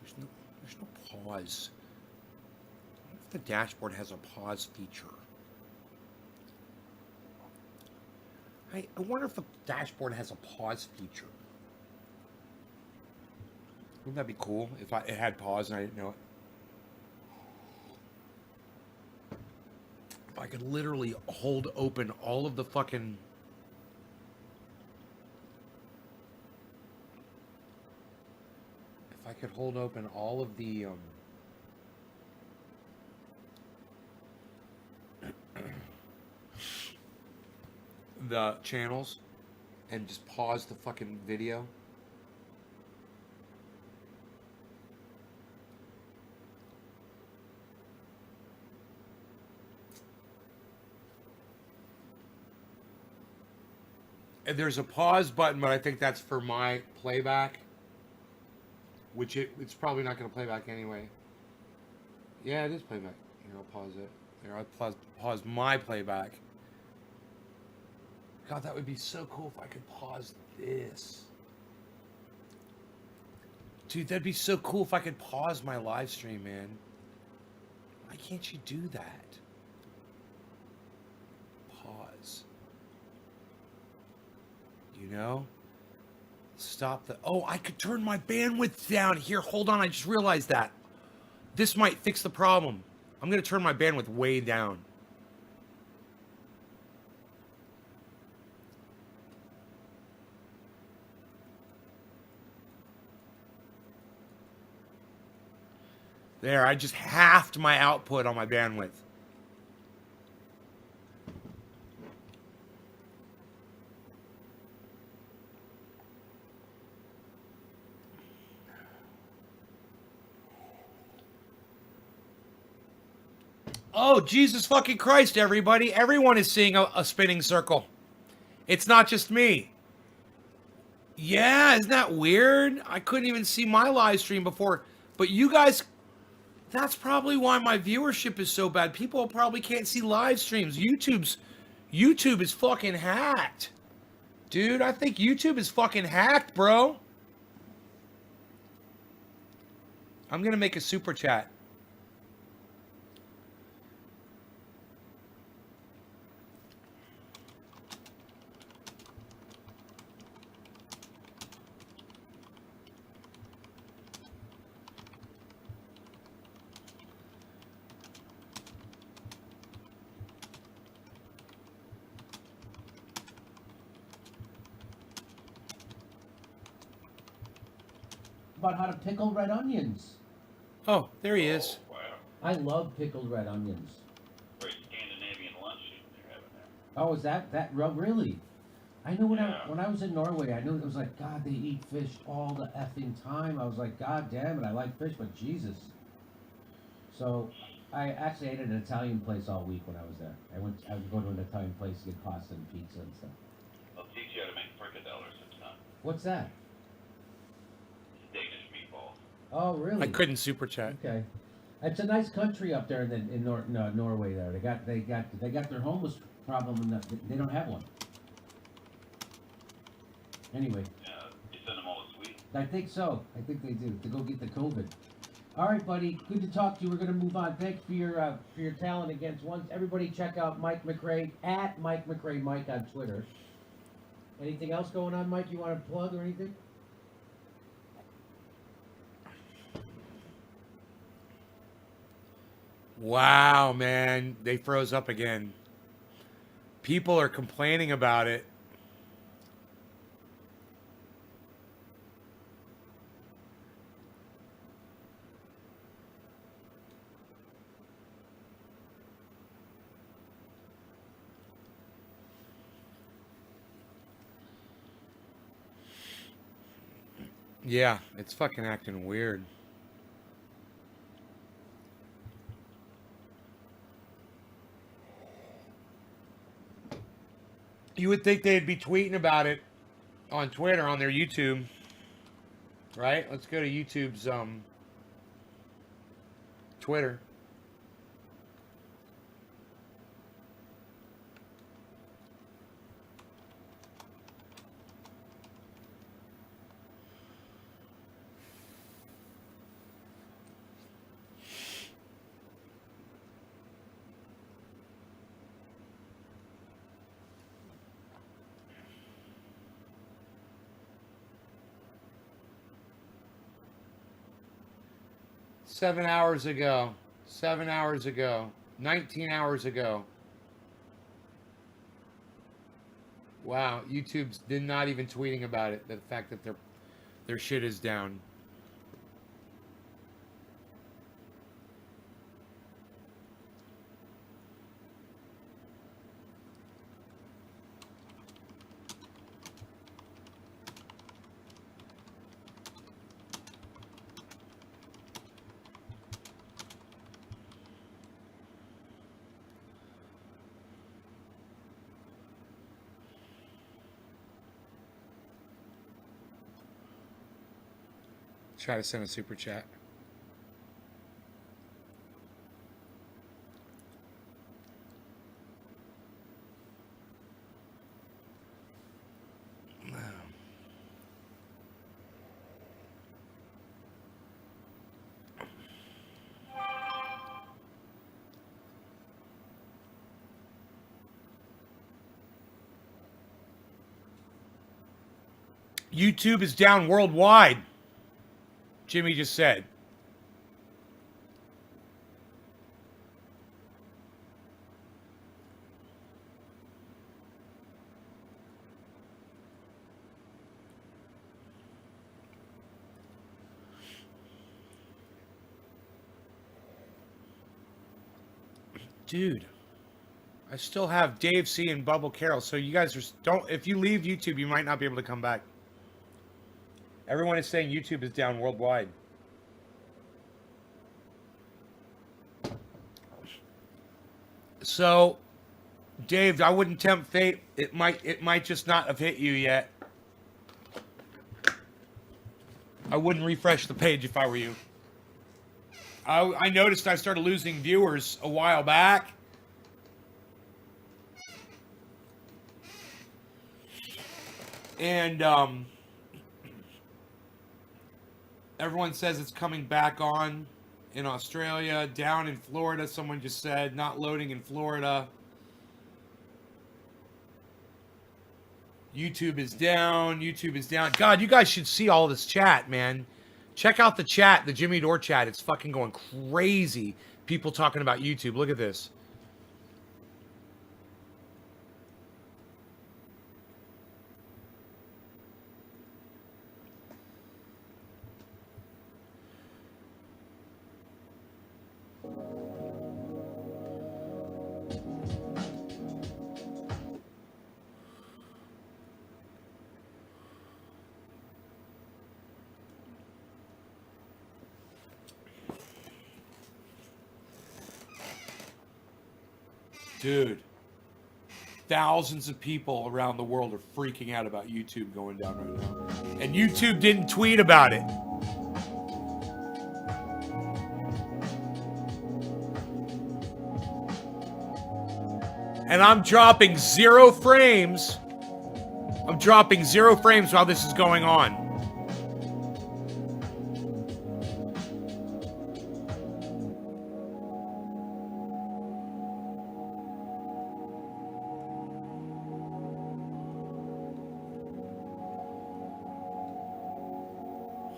There's no pause. What if the dashboard has a pause feature? I wonder if the dashboard has a pause feature. Wouldn't that be cool if it had pause and I didn't know it? If I could literally hold open all of the fucking... If I could hold open all of the... the channels and just pause the fucking video. And there's a pause button, but I think that's for my playback, which it's probably not going to play back anyway. Yeah, it is playback. Here, I'll pause it. Here, I'll pause my playback. God, that would be so cool if I could pause this. Dude, that'd be so cool if I could pause my live stream, man. Why can't you do that? Pause. You know? Stop the... Oh, I could turn my bandwidth down. Here, hold on. I just realized that. This might fix the problem. I'm going to turn my bandwidth way down. There, I just halved my output on my bandwidth. Oh, Jesus fucking Christ, everybody. Everyone is seeing a spinning circle. It's not just me. Yeah, isn't that weird? I couldn't even see my live stream before. But you guys, that's probably why my viewership is so bad. People probably can't see live streams. YouTube is fucking hacked. Dude, I think YouTube is fucking hacked, bro. I'm going to make a super chat. About how to pickle red onions. Oh, there he is. Wow. I love pickled red onions. Very Scandinavian lunch they're having there. Oh, is that really? I knew Yeah. when I was in Norway, I knew it was like, God, they eat fish all the effing time. I was like, God damn it, I like fish, but Jesus. So I actually ate at an Italian place all week when I was there. I would go to an Italian place to get pasta and pizza and stuff. I'll teach you how to make fricadellers sometime. What's that? It's Danish meatballs. Oh, really? I couldn't super chat. Okay. It's a nice country up there in Norway. There, they got their homeless problem, and they don't have one. Anyway, You send them all to Sweden. I think so. I think they do to go get the COVID. All right, buddy. Good to talk to you. We're gonna move on. Thanks for your talent against one. Everybody, check out Mike McRae at Mike McRae Mike on Twitter. Anything else going on, Mike? You want to plug or anything? Wow, man. They froze up again. People are complaining about it. Yeah, it's fucking acting weird. You would think they'd be tweeting about it on Twitter, on their YouTube. Right? Let's go to YouTube's Twitter. Seven hours ago. 7 hours ago. 19 hours ago. Wow, YouTube's not even tweeting about it. The fact that their shit is down. Try to send a super chat. YouTube is down worldwide. Jimmy just said. Dude, I still have Dave C and Bubble Carroll, so you guys don't. If you leave YouTube, you might not be able to come back. Everyone is saying YouTube is down worldwide. So, Dave, I wouldn't tempt fate. It might just not have hit you yet. I wouldn't refresh the page if I were you. I noticed I started losing viewers a while back. And everyone says it's coming back on in Australia, down in Florida. Someone just said not loading in Florida. YouTube is down. YouTube is down. God, you guys should see all this chat, man. Check out the chat, the Jimmy Dore chat. It's fucking going crazy. People talking about YouTube. Look at this. Dude, thousands of people around the world are freaking out about YouTube going down right now. And YouTube didn't tweet about it. And I'm dropping 0 frames. I'm dropping 0 frames while this is going on.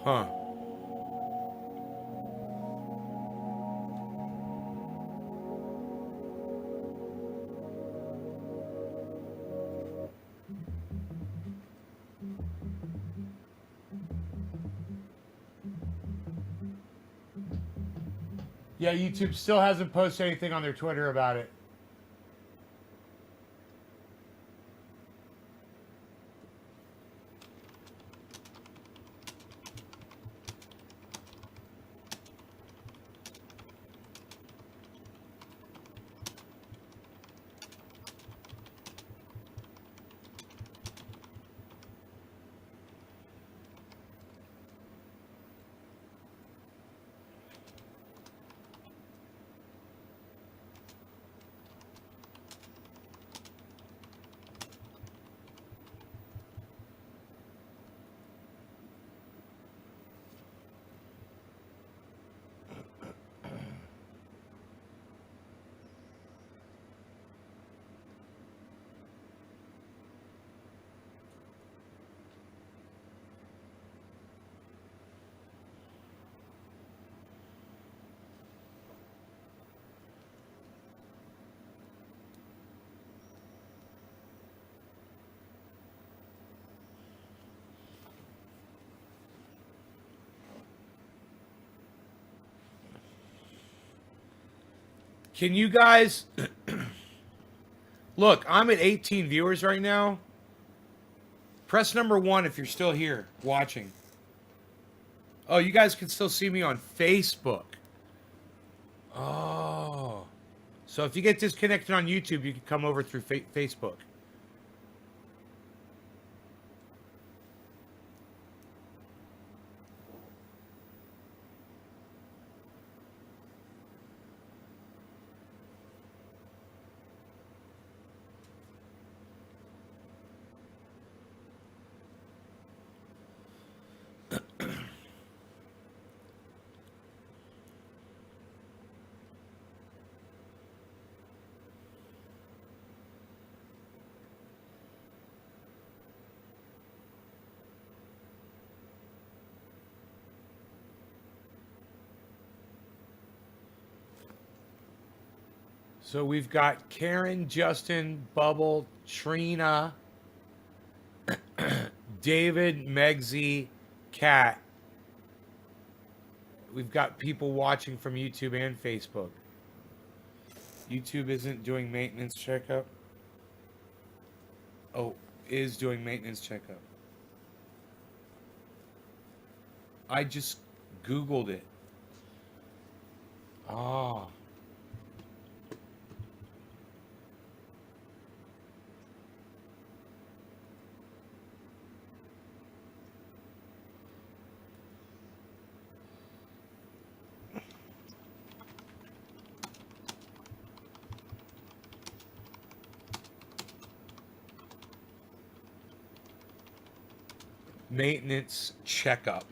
Huh. Yeah, YouTube still hasn't posted anything on their Twitter about it. Can you guys look? I'm at 18 viewers right now. Press number 1 if you're still here watching. Oh, you guys can still see me on Facebook. Oh. So if you get disconnected on YouTube, you can come over through Facebook. So we've got Karen, Justin, Bubble, Trina, David, Megsy, Kat. We've got people watching from YouTube and Facebook. YouTube isn't doing maintenance checkup. Oh, is doing maintenance checkup. I just Googled it. Ah. Maintenance checkup.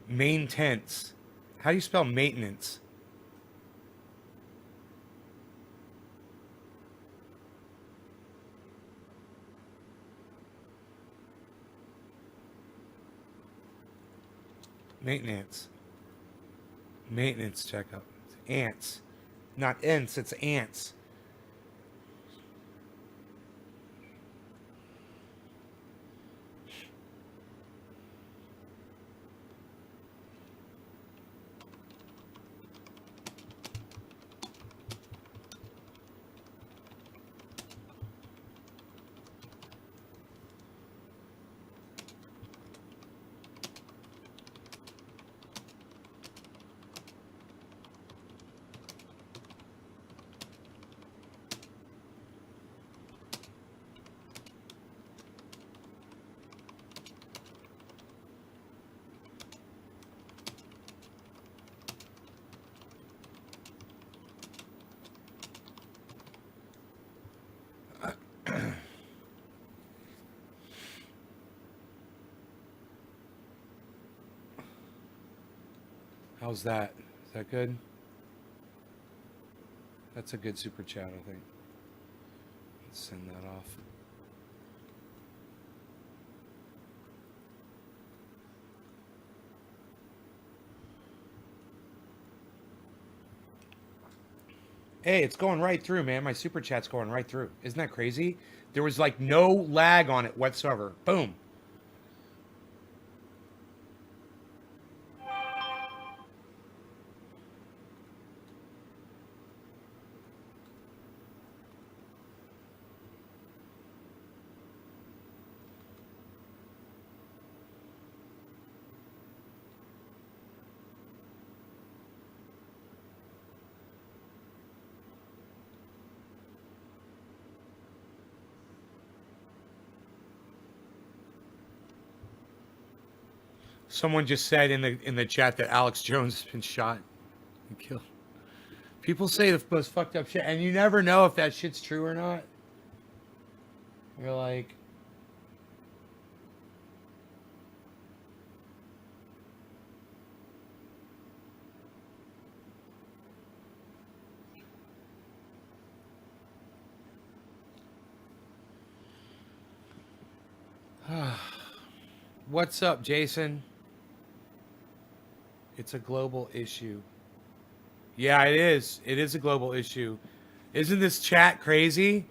Maintenance. How do you spell maintenance? Maintenance. Maintenance checkup. It's ants. Not ants, it's ants. How's that? Is that good? That's a good super chat, I think. Let's send that off. Hey, it's going right through, man. My super chat's going right through. Isn't that crazy? There was like no lag on it whatsoever. Boom. Someone just said in the chat that Alex Jones has been shot and killed. People say the most fucked up shit, and you never know if that shit's true or not. You're like, what's up, Jason? It's a global issue. Yeah, it is. It is a global issue. Isn't this chat crazy?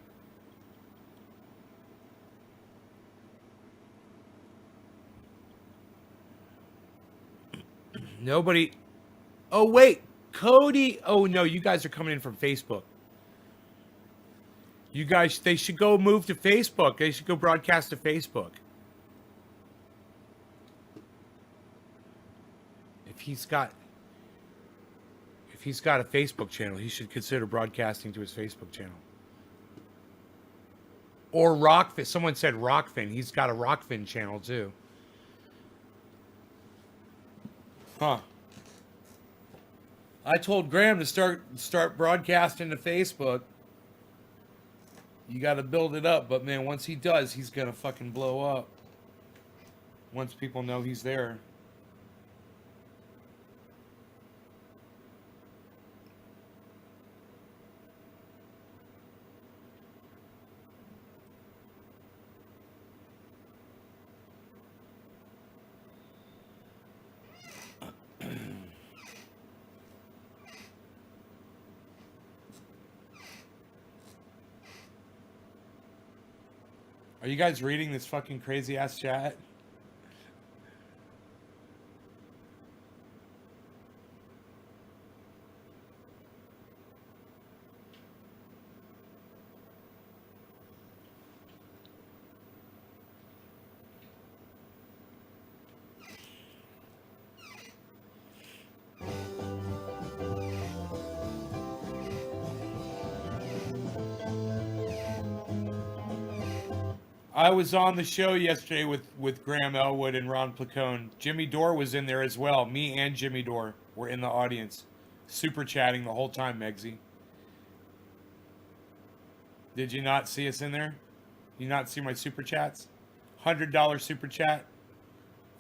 Nobody. Oh, wait. Cody. Oh, no. You guys are coming in from Facebook. You guys, they should go move to Facebook. They should go broadcast to Facebook. If he's got a Facebook channel, he should consider broadcasting to his Facebook channel. Or Rockfin. Someone said Rockfin. He's got a Rockfin channel too. Huh. I told Graham to start broadcasting to Facebook. You got to build it up, but man, once he does, he's gonna fucking blow up. Once people know he's there. Are you guys reading this fucking crazy ass chat? I was on the show yesterday with Graham Elwood and Ron Placone. Jimmy Dore was in there as well. Me and Jimmy Dore were in the audience, super chatting the whole time. Meggsy, did you not see us in there? You not see my super chats? $100 super chat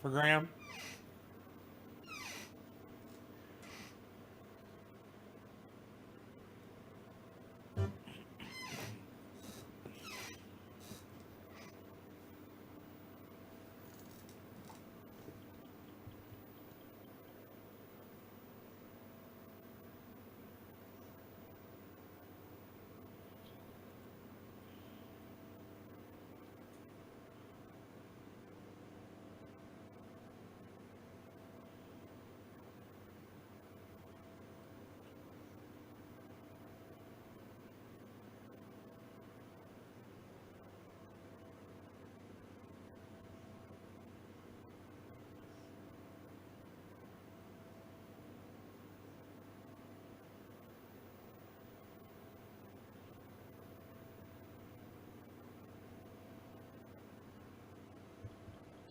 for Graham.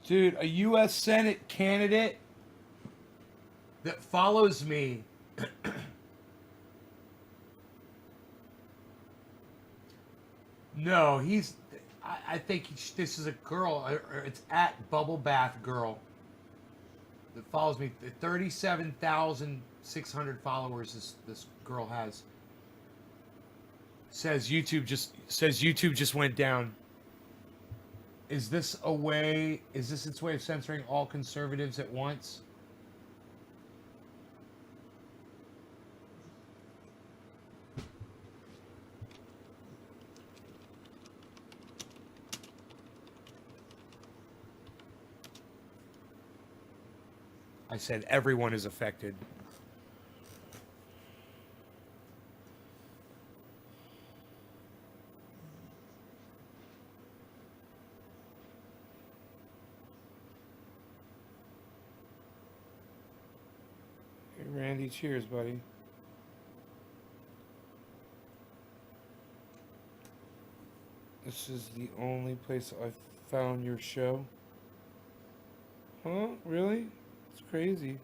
Dude, a U.S. Senate candidate that follows me. No, he's. I think this is a girl. Or it's at Bubble Bath Girl that follows me. 37,600 followers. This girl has. Says YouTube just went down. Is this a way? Is this its way of censoring all conservatives at once? I said everyone is affected. Hey, Randy, cheers, buddy. This is the only place I've found your show. Huh? Really? It's crazy.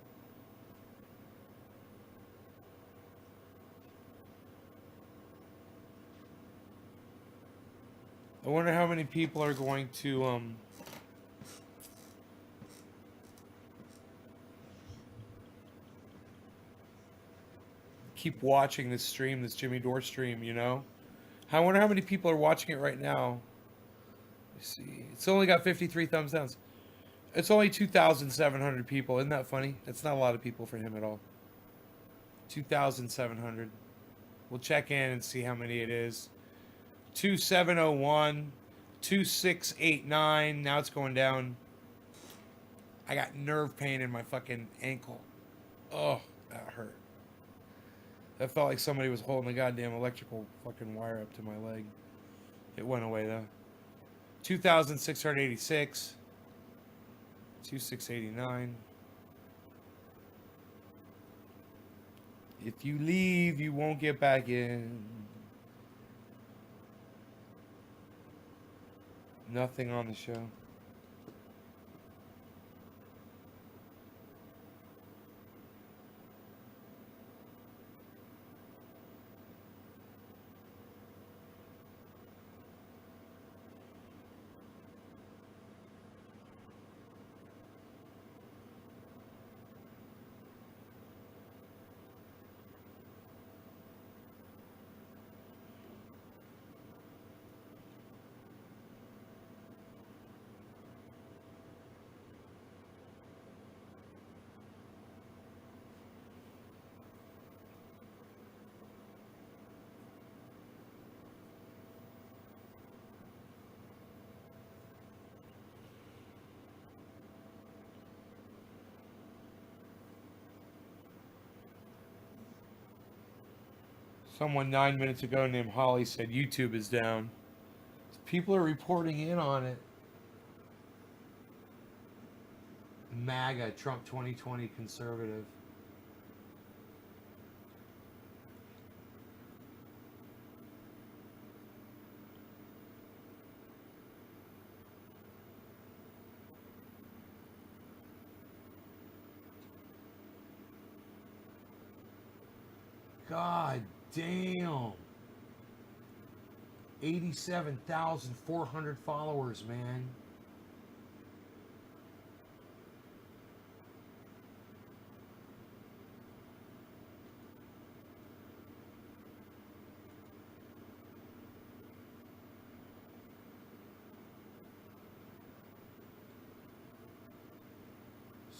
I wonder how many people are going to keep watching this stream, this Jimmy Dore stream, you know? I wonder how many people are watching it right now. Let's see. It's only got 53 thumbs down. It's only 2,700 people. Isn't that funny? That's not a lot of people for him at all. 2,700. We'll check in and see how many it is. 2,701. 2,689. Now it's going down. I got nerve pain in my fucking ankle. Oh, that hurt. That felt like somebody was holding a goddamn electrical fucking wire up to my leg. It went away though. 2,686. 2,689. If you leave, you won't get back in. Nothing on the show. Someone 9 minutes ago named Holly said YouTube is down. People are reporting in on it. MAGA, Trump 2020 conservative. God damn. 87,400 followers, man.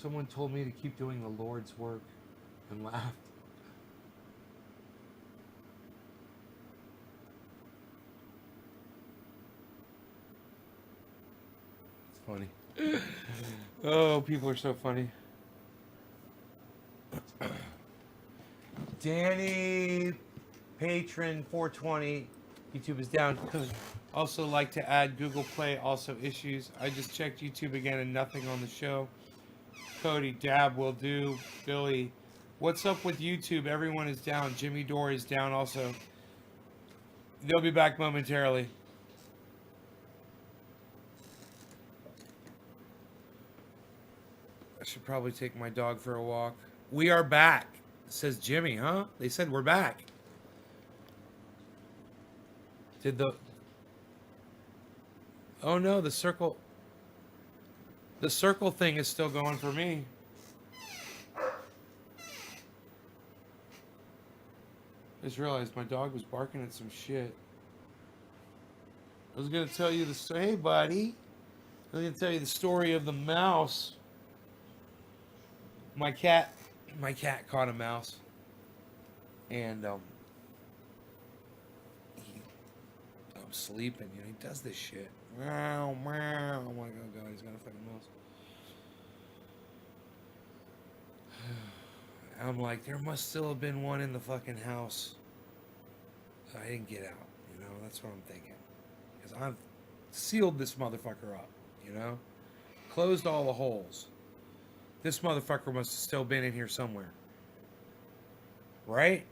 Someone told me to keep doing the Lord's work and laughed. It's funny. Oh, people are so funny. Danny, patron 420. YouTube is down. Also like to add Google Play, also issues. I just checked YouTube again and nothing on the show. Cody, Dab will do. Billy, what's up with YouTube? Everyone is down. Jimmy Dore is down also. They'll be back momentarily. I should probably take my dog for a walk. We are back, says Jimmy, huh? They said we're back. Did the... Oh no, the circle... The circle thing is still going for me. Just realized my dog was barking at some shit. I was gonna tell you the story. Hey, buddy. I was gonna tell you the story of the mouse. My cat caught a mouse, and I'm sleeping. You know, he does this shit. Meow, meow. Oh my god, he's got a fucking mouse. I'm like, there must still have been one in the fucking house. I didn't get out, you know, that's what I'm thinking. Because I've sealed this motherfucker up, you know? Closed all the holes. This motherfucker must have still been in here somewhere. Right?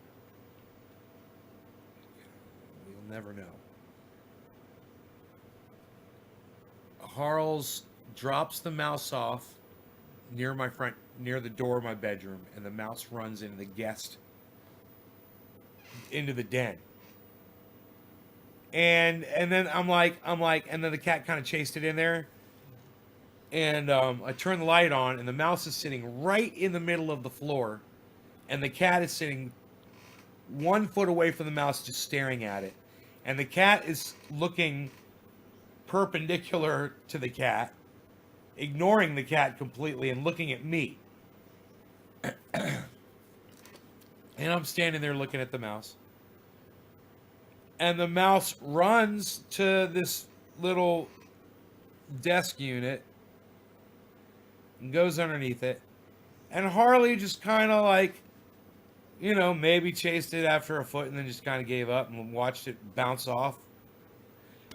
We'll never know. Harles drops the mouse off near the door of my bedroom, and the mouse runs into the den. And then I'm like, and then the cat kind of chased it in there. And I turn the light on, and the mouse is sitting right in the middle of the floor, and the cat is sitting 1 foot away from the mouse, just staring at it. And the cat is looking perpendicular to the cat, ignoring the cat completely and looking at me. And I'm standing there looking at the mouse. And the mouse runs to this little desk unit and goes underneath it. And Harley just kind of like, you know, maybe chased it after a foot and then just kind of gave up and watched it bounce off.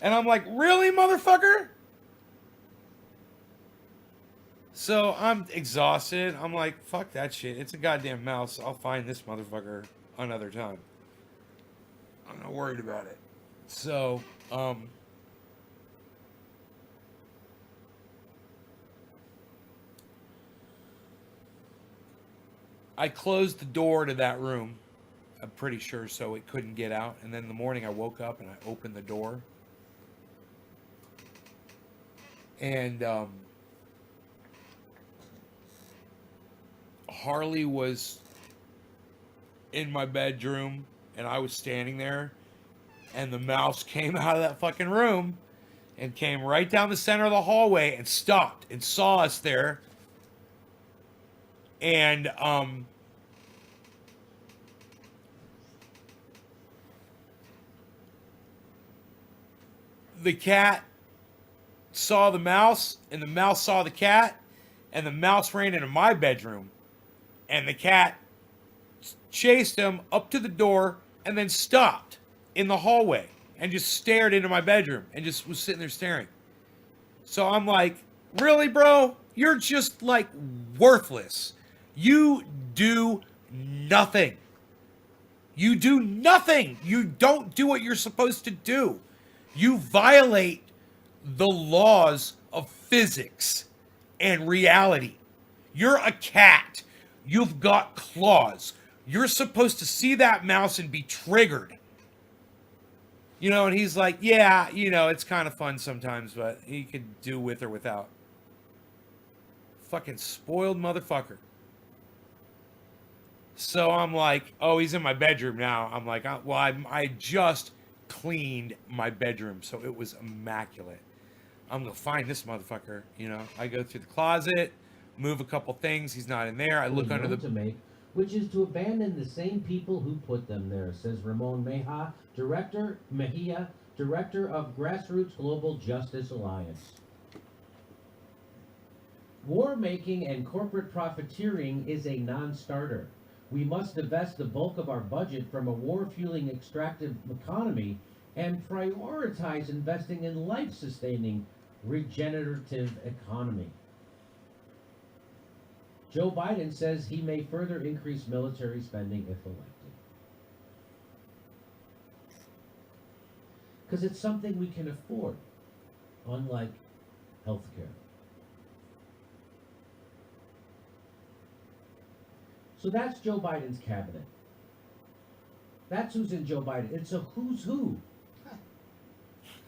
And I'm like, really, motherfucker? So I'm exhausted. I'm like, fuck that shit. It's a goddamn mouse. I'll find this motherfucker another time. I'm not worried about it. So, I closed the door to that room. I'm pretty sure so it couldn't get out. And then in the morning I woke up and I opened the door. And Harley was in my bedroom and I was standing there, and the mouse came out of that fucking room and came right down the center of the hallway and stopped and saw us there. And the cat saw the mouse, and the mouse saw the cat, and the mouse ran into my bedroom, and the cat chased him up to the door and then stopped in the hallway and just stared into my bedroom and just was sitting there staring. So I'm like, really, bro? You're just like worthless. You do nothing. You do nothing. You don't do what you're supposed to do. You violate the laws of physics and reality. You're a cat. You've got claws. You're supposed to see that mouse and be triggered. You know, and he's like, yeah, you know, it's kind of fun sometimes, but he could do with or without. Fucking spoiled motherfucker. So I'm like, oh, he's in my bedroom now. I'm like, well, I just cleaned my bedroom, so it was immaculate. I'm gonna find this motherfucker. You know, I go through the closet, move a couple things. He's not in there. I look under the. To make, which is to abandon the same people who put them there, says Ramon Mejia, director of Grassroots Global Justice Alliance. War making and corporate profiteering is a non-starter. We must divest the bulk of our budget from a war-fueling extractive economy and prioritize investing in life-sustaining regenerative economy. Joe Biden says he may further increase military spending if elected. Because it's something we can afford, unlike healthcare. So that's Joe Biden's cabinet. That's who's in Joe Biden. It's a who's who.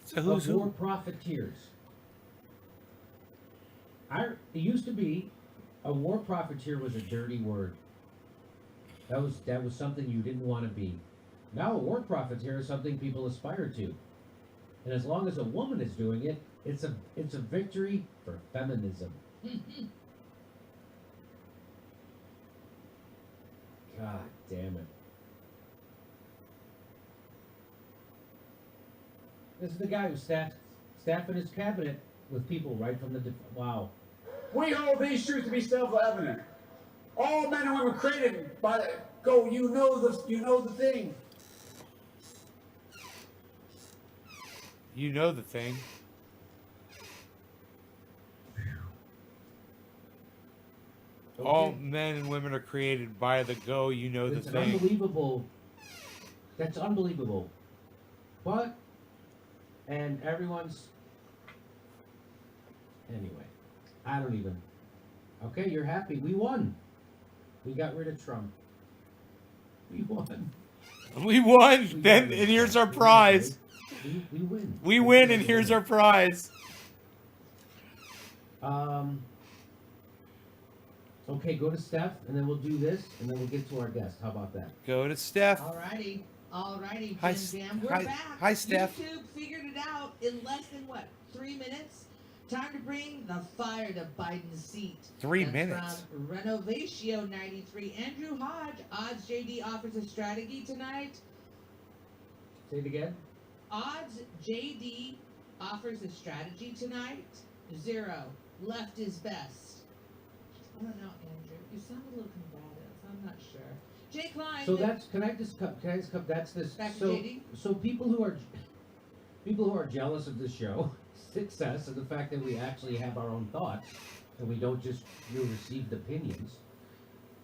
It's a who's of war who. profiteers. It used to be a war profiteer was a dirty word. That was something you didn't want to be. Now a war profiteer is something people aspire to. And as long as a woman is doing it, it's a victory for feminism. God damn it. This is the guy who's staffing his cabinet with people right from the... Wow. We hold these truths to be self-evident. All men and women created by the... Go, you know the thing. You know the thing. Okay. All men and women are created by the go, you know the It's an thing. unbelievable... That's unbelievable. But... And everyone's... Anyway. I don't even... Okay, you're happy. We won. We got rid of Trump. We won. We won. Then and here's our prize. We win. We win and here's our prize. Okay, go to Steph, and then we'll do this, and then we'll get to our guest. How about that? Go to Steph. Alrighty, Hi, Jim Jam. We're hi- back. hi, Steph. YouTube figured it out in less than what, 3 minutes? Time to bring the fire to Biden's seat. 3 That's minutes. From Renovatio 93, Andrew Hodge. Odds JD offers a strategy tonight. Say it again. Odds JD offers a strategy tonight. 0. Left is best. I don't know, Andrew. You sound a little combative. I'm not sure. Jay Klein. So that's can I just that's this. Back to So JD. so people who are jealous of this show success and the fact that we actually have our own thoughts and we don't just received opinions.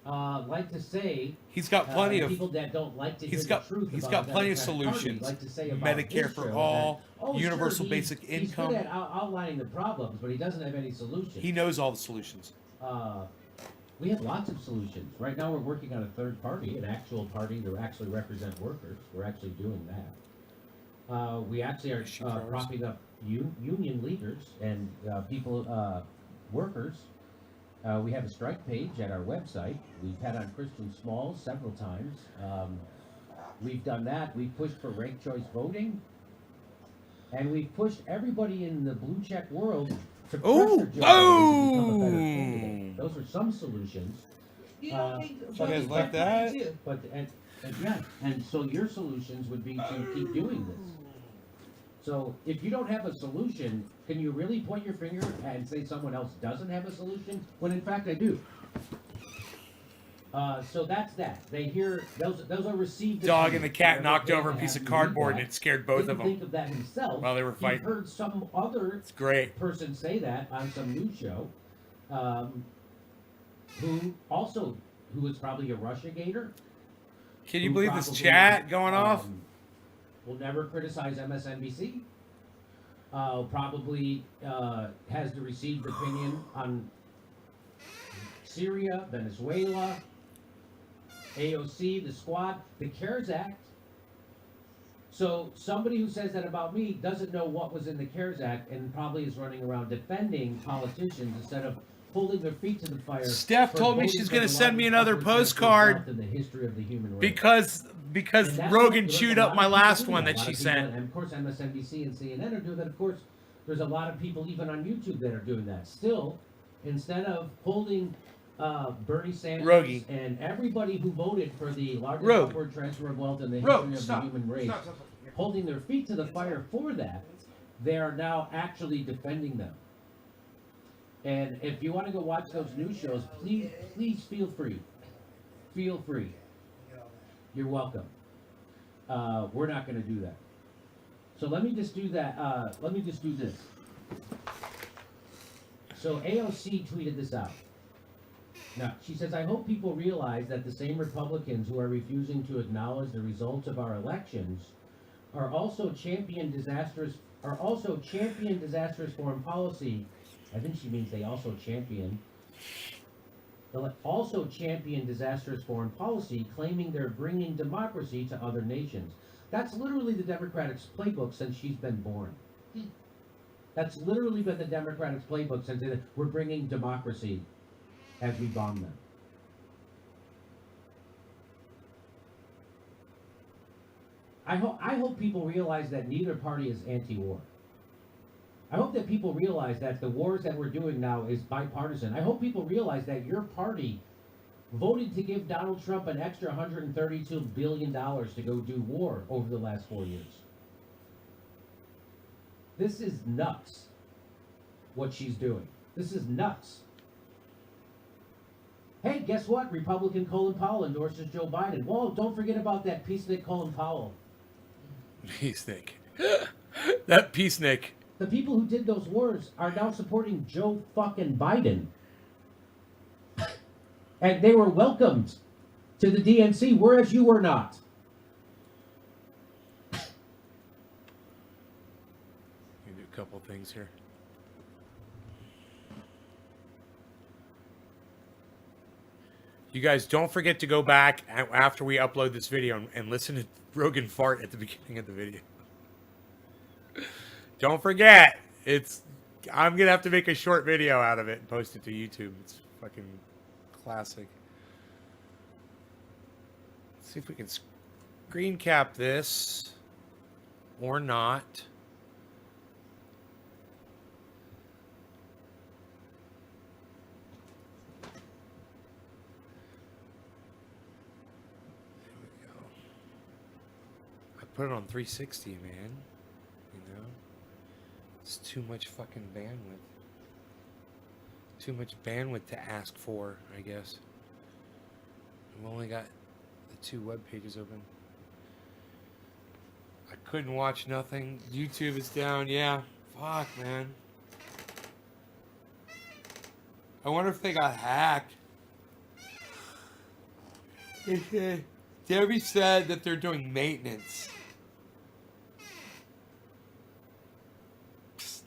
Like to say He's got plenty of. people that don't like to hear He's the got. truth. He's about got plenty of Democratic Party solutions. like to say about Medicare his for show all. that, oh, Universal sure, basic he's income. good at outlining the problems, but he doesn't have any solutions. He knows all the solutions. We have lots of solutions. Right now we're working on a third party, an actual party to actually represent workers. We're actually doing that. We actually are propping up union leaders and people, workers. We have a strike page at our website. We've had on Christian Smalls several times. We've done that. We've pushed for ranked choice voting. And we've pushed everybody in the blue check world to pressure Joe Biden to become a better candidate. Those are some solutions. You don't think you guys like that? Too. But and so your solutions would be to keep doing this. So if you don't have a solution, can you really point your finger and say someone else doesn't have a solution? When in fact I do. So that's that. They hear those are received. Dog and the cat Whatever knocked they over a have piece of to cardboard read and that. it scared both Didn't of them think of that himself. while they were He fighting. heard some other It's great. person say that on some news show, who is probably a Russiagator. Can you who believe this probably, chat going off? Will never criticize MSNBC. Probably has the received opinion on Syria, Venezuela, AOC, the squad, the CARES Act. So somebody who says that about me doesn't know what was in the CARES Act and probably is running around defending politicians instead of holding their feet to the fire. Steph for told me voting she's for going to the send me largest another upward trend towards postcard wealth in the history of the human race. because And that's Rogan what- chewed a up lot my of people last do one that. that A lot she of people- sent. And of course, MSNBC and CNN are doing that. Of course, there's a lot of people even on YouTube that are doing that. Still, instead of holding Bernie Sanders Rogie. and everybody who voted for the largest Rogue. upward transfer of wealth in the Rogue, history stop. of the human race, Stop. holding their feet to the fire for that, they are now actually defending them. And if you want to go watch those news shows, please feel free. Feel free. You're welcome. We're not going to do that. So let me just do that. Let me just do this. So AOC tweeted this out. Now, she says, I hope people realize that the same Republicans who are refusing to acknowledge the results of our elections are also champion disastrous foreign policy. I think she means they also champion disastrous foreign policy, claiming they're bringing democracy to other nations. That's literally the Democrats' playbook since she's been born. That's literally been the Democrats' playbook since we're bringing democracy as we bomb them. I hope people realize that neither party is anti-war. I hope that people realize that the wars that we're doing now is bipartisan. I hope people realize that your party voted to give Donald Trump an extra $132 billion to go do war over the last 4 years. This is nuts, what she's doing. This is nuts. Hey, guess what? Republican Colin Powell endorses Joe Biden. Whoa, don't forget about that peacenik Colin Powell. Peacenik. That peacenik. The people who did those wars are now supporting Joe fucking Biden. And they were welcomed to the DNC, whereas you were not. Let me do a couple things here. You guys don't forget to go back after we upload this video and listen to Rogan fart at the beginning of the video. Don't forget, I'm gonna have to make a short video out of it and post it to YouTube. It's fucking classic. Let's see if we can screen cap this or not. Put it on 360, man. You know? It's too much fucking bandwidth. Too much bandwidth to ask for, I guess. I've only got the 2 web pages open. I couldn't watch nothing. YouTube is down, yeah. Fuck, man. I wonder if they got hacked. Debbie said that they're doing maintenance.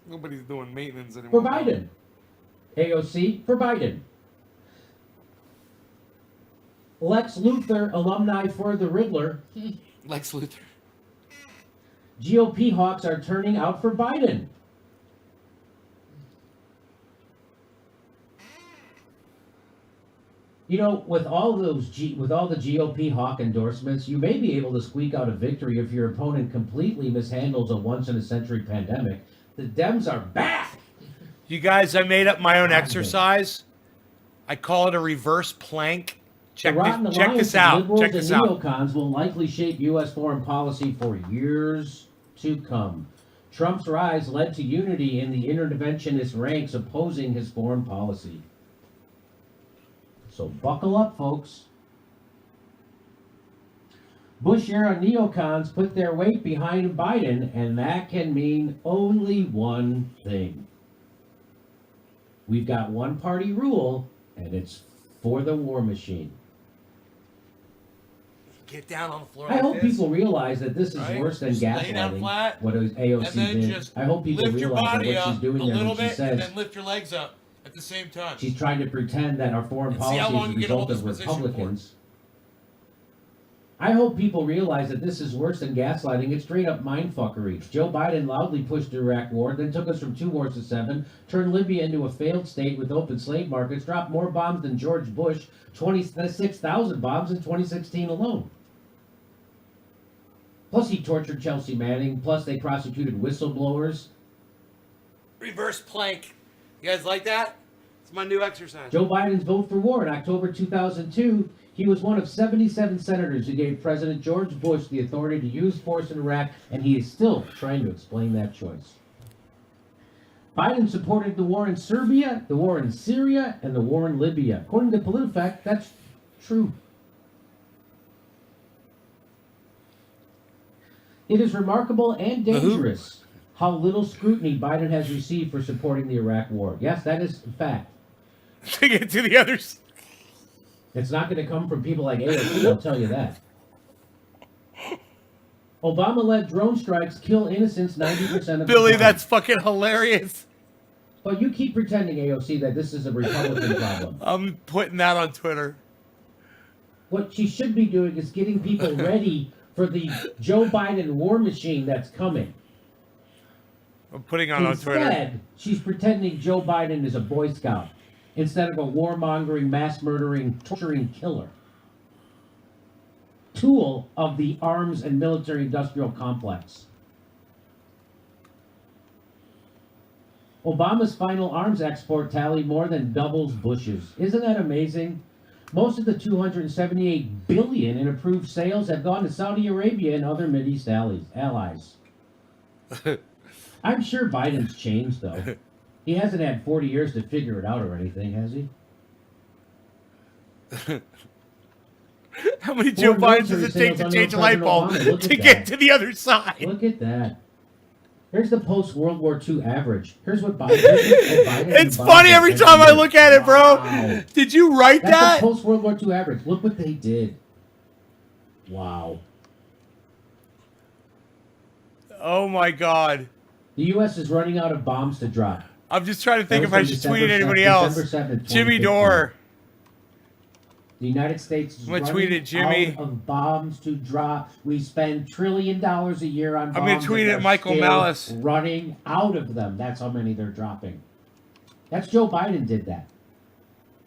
Nobody's doing maintenance anymore. For Biden. AOC for Biden. Lex Luthor, alumni for the Riddler. Lex Luthor. GOP hawks are turning out for Biden. You know, with all the GOP hawk endorsements, you may be able to squeak out a victory if your opponent completely mishandles a once-in-a-century pandemic. The Dems are back! You guys, I made up my own exercise. I call it a reverse plank. Check this out. Liberals Check this and out. neocons will likely shape U.S. foreign policy for years to come. Trump's rise led to unity in the interventionist ranks opposing his foreign policy. So buckle up, folks. Bush-era neocons put their weight behind Biden, and that can mean only one thing. We've got one-party rule, and it's for the war machine. Get down on the floor I like hope this. people realize that this is Right? worse than Just lay down gaslighting, flat, what AOC and then did. just I hope people lift your realize that body what she's up doing a there little when she bit, and says then lift your legs up at the same time. she's trying to pretend that our foreign And see how policy long is a you can hold result of this position for. Republicans. I hope people realize that this is worse than gaslighting. It's straight up mindfuckery. Joe Biden loudly pushed the Iraq war, then took us from 2 wars to 7, turned Libya into a failed state with open slave markets, dropped more bombs than George Bush, 26,000 bombs in 2016 alone. Plus he tortured Chelsea Manning, plus they prosecuted whistleblowers. Reverse plank. You guys like that? It's my new exercise. Joe Biden's vote for war in October 2002, he was one of 77 senators who gave President George Bush the authority to use force in Iraq, and he is still trying to explain that choice. Biden supported the war in Serbia, the war in Syria, and the war in Libya. According to PolitiFact, that's true. It is remarkable and dangerous how little scrutiny Biden has received for supporting the Iraq war. Yes, that is a fact. To get to the others. It's not going to come from people like AOC, I'll tell you that. Obama-led drone strikes kill innocents 90% of the Billy, time. that's fucking hilarious. But you keep pretending, AOC, that this is a Republican problem. I'm putting that on Twitter. What she should be doing is getting people ready for the Joe Biden war machine that's coming. I'm putting it on Twitter. Instead, she's pretending Joe Biden is a Boy Scout instead of a warmongering, mass-murdering, torturing killer. Tool of the arms and military-industrial complex. Obama's final arms export tally more than doubles Bush's. Isn't that amazing? Most of the $278 billion in approved sales have gone to Saudi Arabia and other Mideast allies. I'm sure Biden's changed, though. He hasn't had 40 years to figure it out or anything, has he? How many Joe Bidens does it take to change a light bulb to get to the other side? Look at that. Here's the post-World War II average. Here's what Biden... It's funny every time I look at it, bro. Wow. Did you write that? That's the post-World War II average. Look what they did. Wow. Oh, my God. The U.S. is running out of bombs to drop. I'm just trying to think if I should tweet at anybody else. Jimmy Dore. The United States is running Jimmy. out of bombs to drop. We spend $1 trillion a year on bombs. I'm going to tweet at Michael Malice. Running out of them. That's how many they're dropping. That's Joe Biden did that.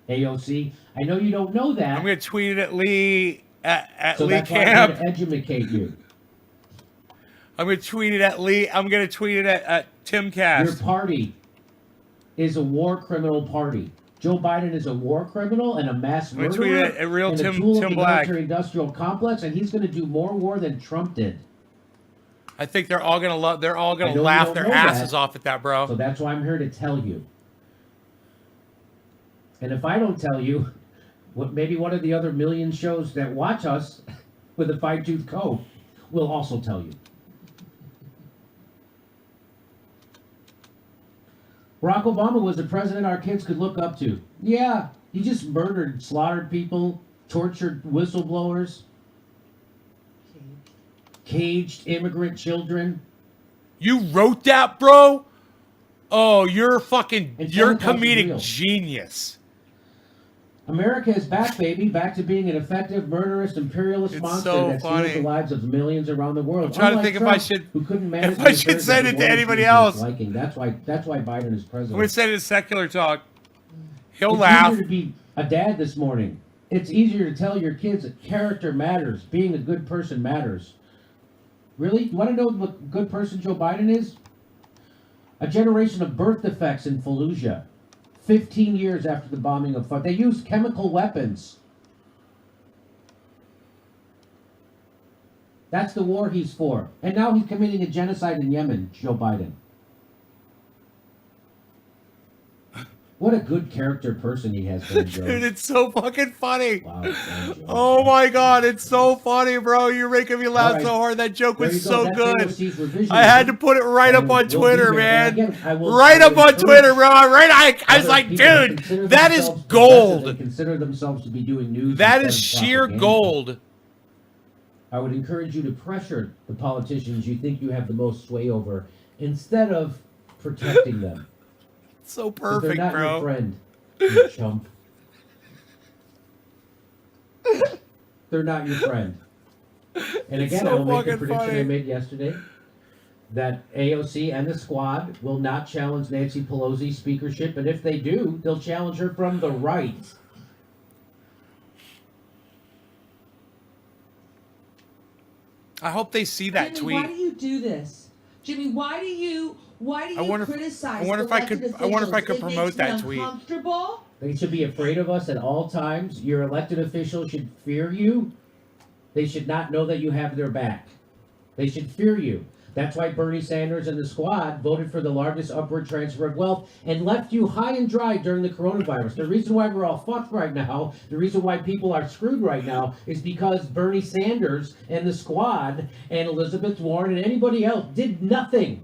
AOC, I know you don't know that. I'm going to tweet it at Lee at so Lee that's Camp. Why I'm going to educate you. I'm going to tweet it at Lee. I'm going to tweet it at Tim Cass. Your party is a war criminal party. Joe Biden is a war criminal and a mass murderer and a tool of the military-industrial complex, and he's going to do more war than Trump did. I think they're all going to They're all going to laugh their asses off at that, bro. So that's why I'm here to tell you. And if I don't tell you, what maybe one of the other million shows that watch us with a fine-tooth comb will also tell you. Barack Obama was the president our kids could look up to. Yeah, he just murdered, slaughtered people, tortured whistleblowers, caged immigrant children. You wrote that, bro? Oh, you're comedic real. Genius. America is back, baby, back to being an effective, murderous, imperialist monster that steals the lives of millions around the world. I'm trying to think Trump, if I should, who couldn't manage if I should send it to anybody else. Liking. That's why Biden is president. I'm going to send it to Secular Talk. He'll it's laugh. It's easier to be a dad this morning. It's easier to tell your kids that character matters. Being a good person matters. Really? You want to know what a good person Joe Biden is? A generation of birth defects in Fallujah. 15 years after the bombing of... They used chemical weapons. That's the war he's for. And now he's committing a genocide in Yemen, Joe Biden. What a good character person he has been, Joe. Dude, it's so fucking funny. Wow, oh my God, it's so funny, bro. You're making me laugh so hard. That joke was so good. I had to put it right up on Twitter, man. Right up on Twitter, bro. I was like, dude, that is gold. Consider themselves to be doing news. That is sheer gold. I would encourage you to pressure the politicians you think you have the most sway over instead of protecting them. So perfect, they're not bro. Your friend, you chump. They're not your friend. And It's again, so I will make the fucking prediction funny. I made yesterday that AOC and the squad will not challenge Nancy Pelosi's speakership, and if they do, they'll challenge her from the right. I hope they see that Jimmy, tweet. why do you do this? Jimmy, why do you I wonder if- criticize I wonder if I elected could- I wonder if I officials? could It promote makes me that tweet. uncomfortable. They should be afraid of us at all times. Your elected officials should fear you. They should not know that you have their back. They should fear you. That's why Bernie Sanders and the squad voted for the largest upward transfer of wealth and left you high and dry during the coronavirus. The reason why we're all fucked right now, the reason why people are screwed right now, is because Bernie Sanders and the squad and Elizabeth Warren and anybody else did nothing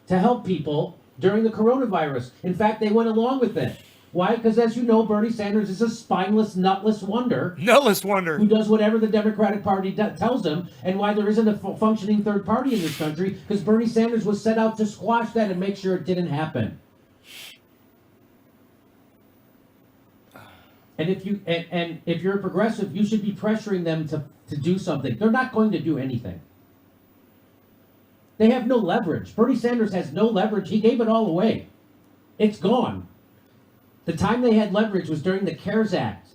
to help people during the coronavirus. In fact, they went along with it. Why? Because as you know, Bernie Sanders is a spineless, nutless wonder Nutless wonder. who does whatever the Democratic Party tells him, and why there isn't a functioning third party in this country, because Bernie Sanders was set out to squash that and make sure it didn't happen. And if you're a progressive, you should be pressuring them to do something. They're not going to do anything. They have no leverage. Bernie Sanders has no leverage. He gave it all away. It's gone. The time they had leverage was during the CARES Act.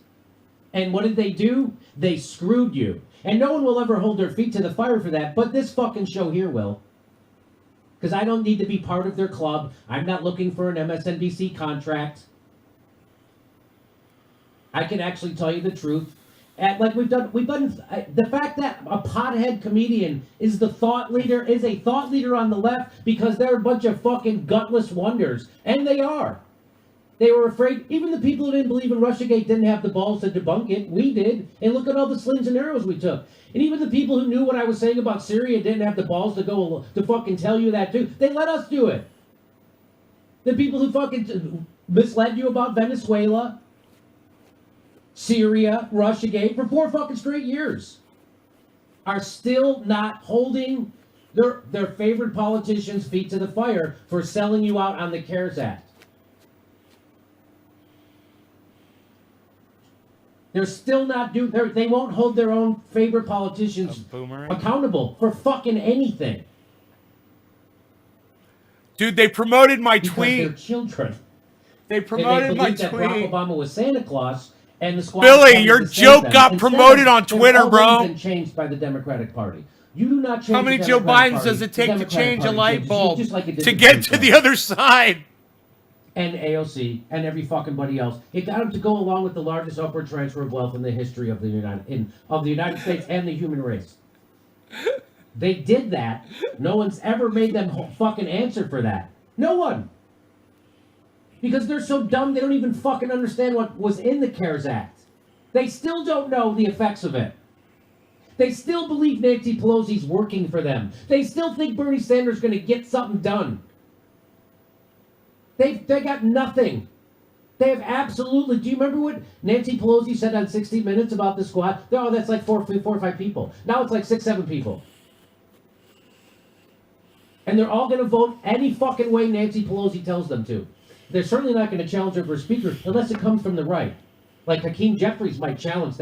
And what did they do? They screwed you. And no one will ever hold their feet to the fire for that, but this fucking show here will. Because I don't need to be part of their club. I'm not looking for an MSNBC contract. I can actually tell you the truth. Like we've done the fact that a pothead comedian is a thought leader on the left because they're a bunch of fucking gutless wonders. And they are. They were afraid. Even the people who didn't believe in Russiagate didn't have the balls to debunk it. We did. And look at all the slings and arrows we took. And even the people who knew what I was saying about Syria didn't have the balls to fucking tell you that too. They let us do it. The people who fucking misled you about Venezuela, Syria, Russiagate for 4 fucking straight years are still not holding their favorite politicians' feet to the fire for selling you out on the CARES Act. They're still not they won't hold their own favorite politicians accountable for fucking anything. Dude, they promoted my Because tweet. they're children. They promoted my that Barack tweet. Obama was Santa Claus, and the squad. Billy, your joke got promoted on Twitter, they've bro. already been changed by the Democratic Party. You do not change. How many the Joe Democratic Bidens Party. does it The take to Democratic change a Party light changes you bulb just like it did to the get to Democrats. the other side? And AOC and every fucking buddy else. It got them to go along with the largest upward transfer of wealth in the history of the United States and the human race. They did that. No one's ever made them fucking answer for that. No one. Because they're so dumb they don't even fucking understand what was in the CARES Act. They still don't know the effects of it. They still believe Nancy Pelosi's working for them. They still think Bernie Sanders is going to get something done. They got nothing. They have absolutely. Do you remember what Nancy Pelosi said on 60 Minutes about the squad? Oh, that's like four or five people. Now it's like 6, 7 people. And they're all going to vote any fucking way Nancy Pelosi tells them to. They're certainly not going to challenge her for speaker unless it comes from the right. Like Hakeem Jeffries might challenge.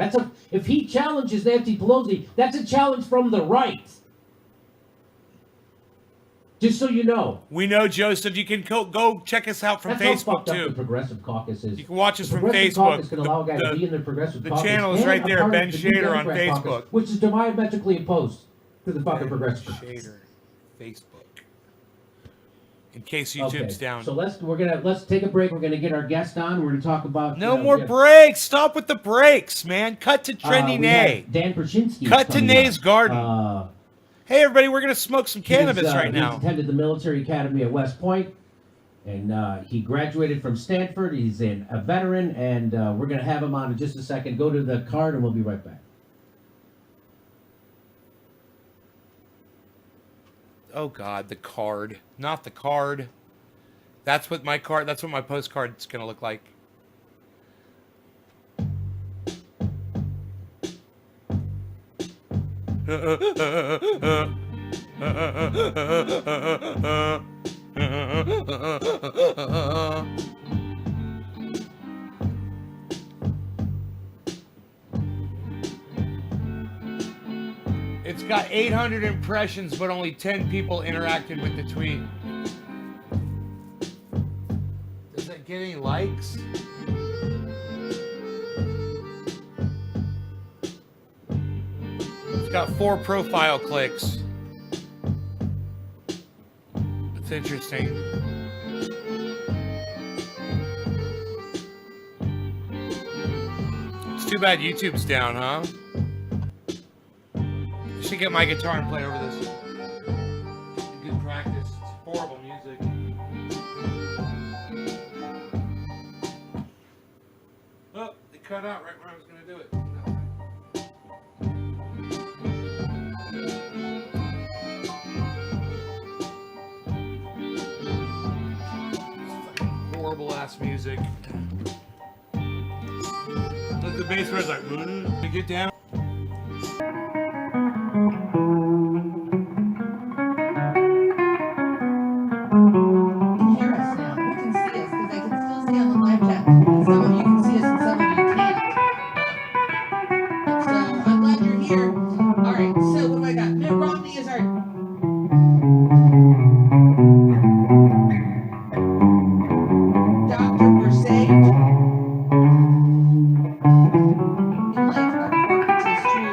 If he challenges Nancy Pelosi, that's a challenge from the right. Just so you know. We know, Joseph. You can go check us out from That's how Facebook fucked up too. the Progressive Caucus is. You can watch us The from Progressive Facebook. Caucus can allow a guy to be in the Progressive the Caucus. channel is and right a there, part of Ben the New Shader on Democrat Facebook. Caucus, which is diametrically opposed to the fucking Progressive Caucus. Shader, Facebook. In case YouTube's down. So let's take a break. We're gonna get our guest on. We're gonna talk about No more breaks. Stop with the breaks, man. Cut to Trendy Nay. Dan Perchinsky. Cut to Nay's Garden. Hey, everybody, we're going to smoke some cannabis right now. He attended the military academy at West Point, and he graduated from Stanford. He's a veteran, and we're going to have him on in just a second. Go to the card, and we'll be right back. Oh, God, the card. Not the card. That's what my postcard's going to look like. It's got 800 impressions, but only 10 people interacted with the tweet. Does it get any likes? It's got 4 profile clicks. That's interesting. It's too bad YouTube's down, huh? I should get my guitar and play over this. Good practice. It's horrible music. Oh, they cut out right when I was going to do it. Horrible ass music. Look, the bass was like, to get down. Hear us now. You can see us because I can still see on the live chat. Some of you can see us and some of you can't. So I'm glad you're here. All right. So what do I got? Mitt Romney is our Dr. Versage. Like our corporatist too.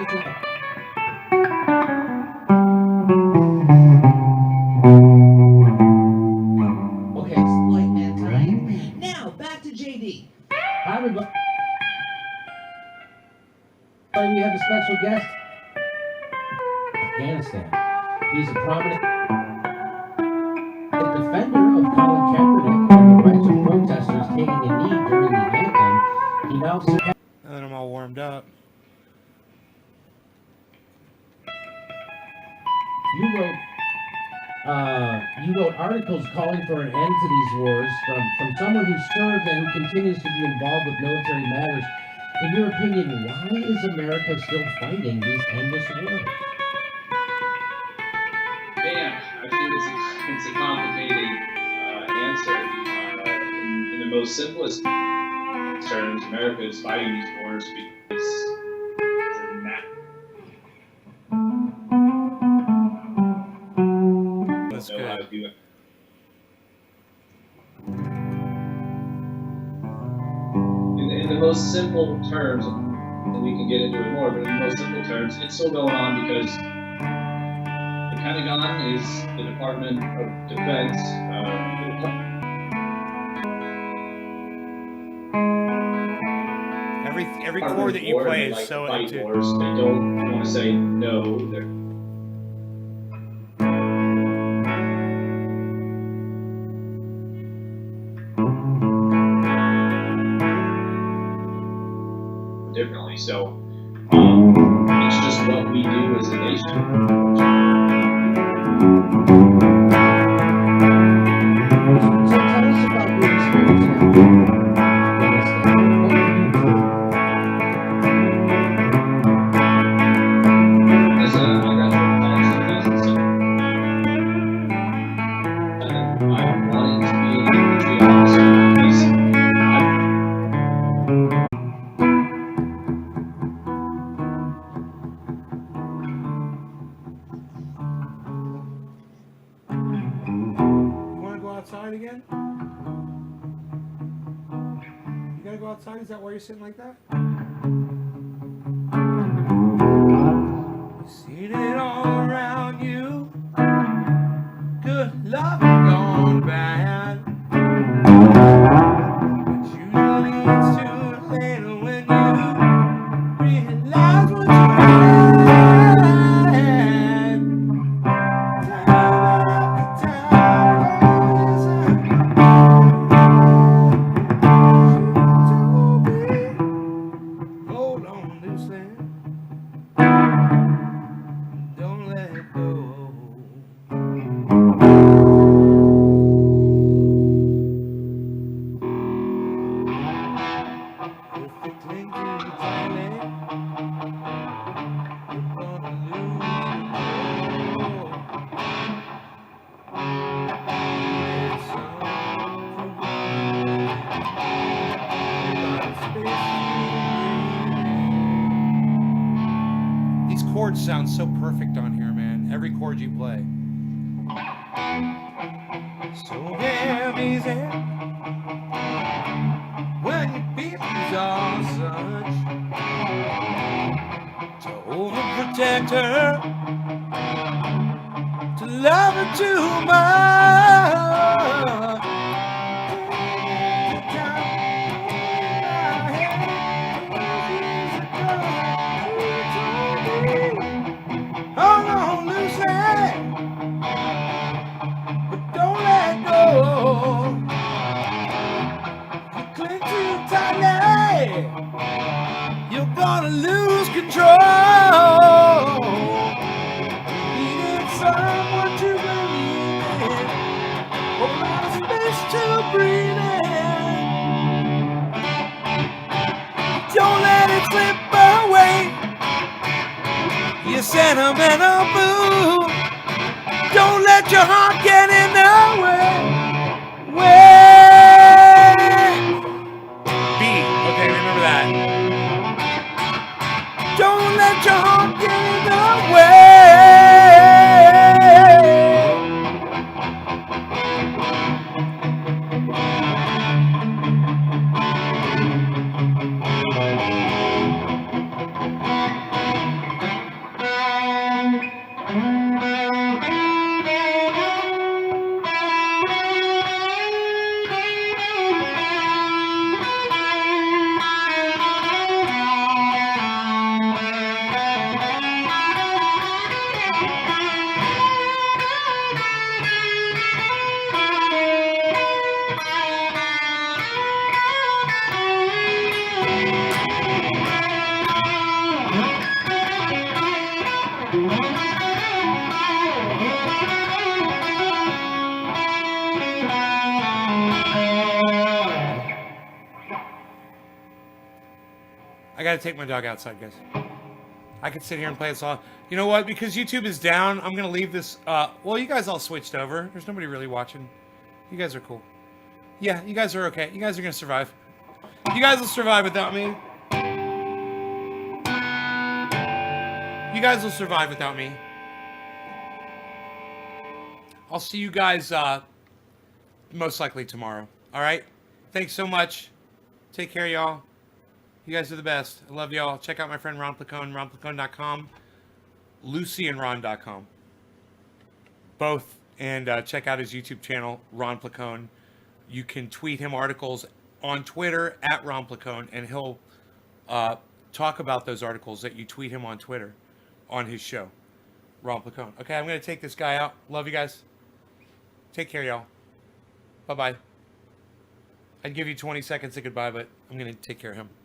Okay. Exploit mankind. Now back to JD. Hi, everybody. We have a special guest. Afghanistan. He's a prominent defender of Colin Kaepernick and the rights of protesters taking a knee during the anthem. He now And then I'm all warmed up. You wrote articles calling for an end to these wars from someone who served and who continues to be involved with military matters. In your opinion, why is America still fighting these endless wars? Yeah, I think it's a complicated answer. In the most simplest terms, America is fighting these wars because they're not. That's Know how to good. do it. In the most simple terms, and we can get into it more, but in the most simple terms, it's still going on because the Pentagon is the Department of Defense. Every Department chord of that you War, play they is like so to fight empty. wars. They don't want to say no. They're differently. So it's just what we do as a nation. So tell us about your experience in Afghanistan. What did you do? As I graduated college in 2007, I wanted to be an infantry officer because You want to go outside again? You gotta go outside? Is that why you're sitting like that? You've seen it all around you. Good luck gone bad. But usually it's too late when you realize what you had. Time after time, you told me These chords sound so perfect on here, man. Every chord you play. So damn easy when your people's all such to overprotect her, to love her too much. Hold on loosely, but don't let go. You cling too tightly, you're gonna lose control. You need someone to believe in, a lot of space to breathe in. Don't let it slip away, you sentimental boo. Don't let your heart get in the way. B. Okay, remember that. Don't let your heart get in the I gotta take my dog outside, guys. I could sit here and play a song. You know what? Because YouTube is down, I'm gonna leave this. Well, you guys all switched over. There's nobody really watching. You guys are cool. Yeah, you guys are okay. You guys are gonna survive. You guys will survive without me. You guys will survive without me. I'll see you guys most likely tomorrow. All right? Thanks so much. Take care, y'all. You guys are the best. I love y'all. Check out my friend Ron Placone, ronplacone.com, lucyandron.com. Both. And check out his YouTube channel, Ron Placone. You can tweet him articles on Twitter at Ron Placone, and he'll talk about those articles that you tweet him on Twitter on his show, Ron Placone. Okay, I'm going to take this guy out. Love you guys. Take care, y'all. Bye-bye. I'd give you 20 seconds of goodbye, but I'm going to take care of him.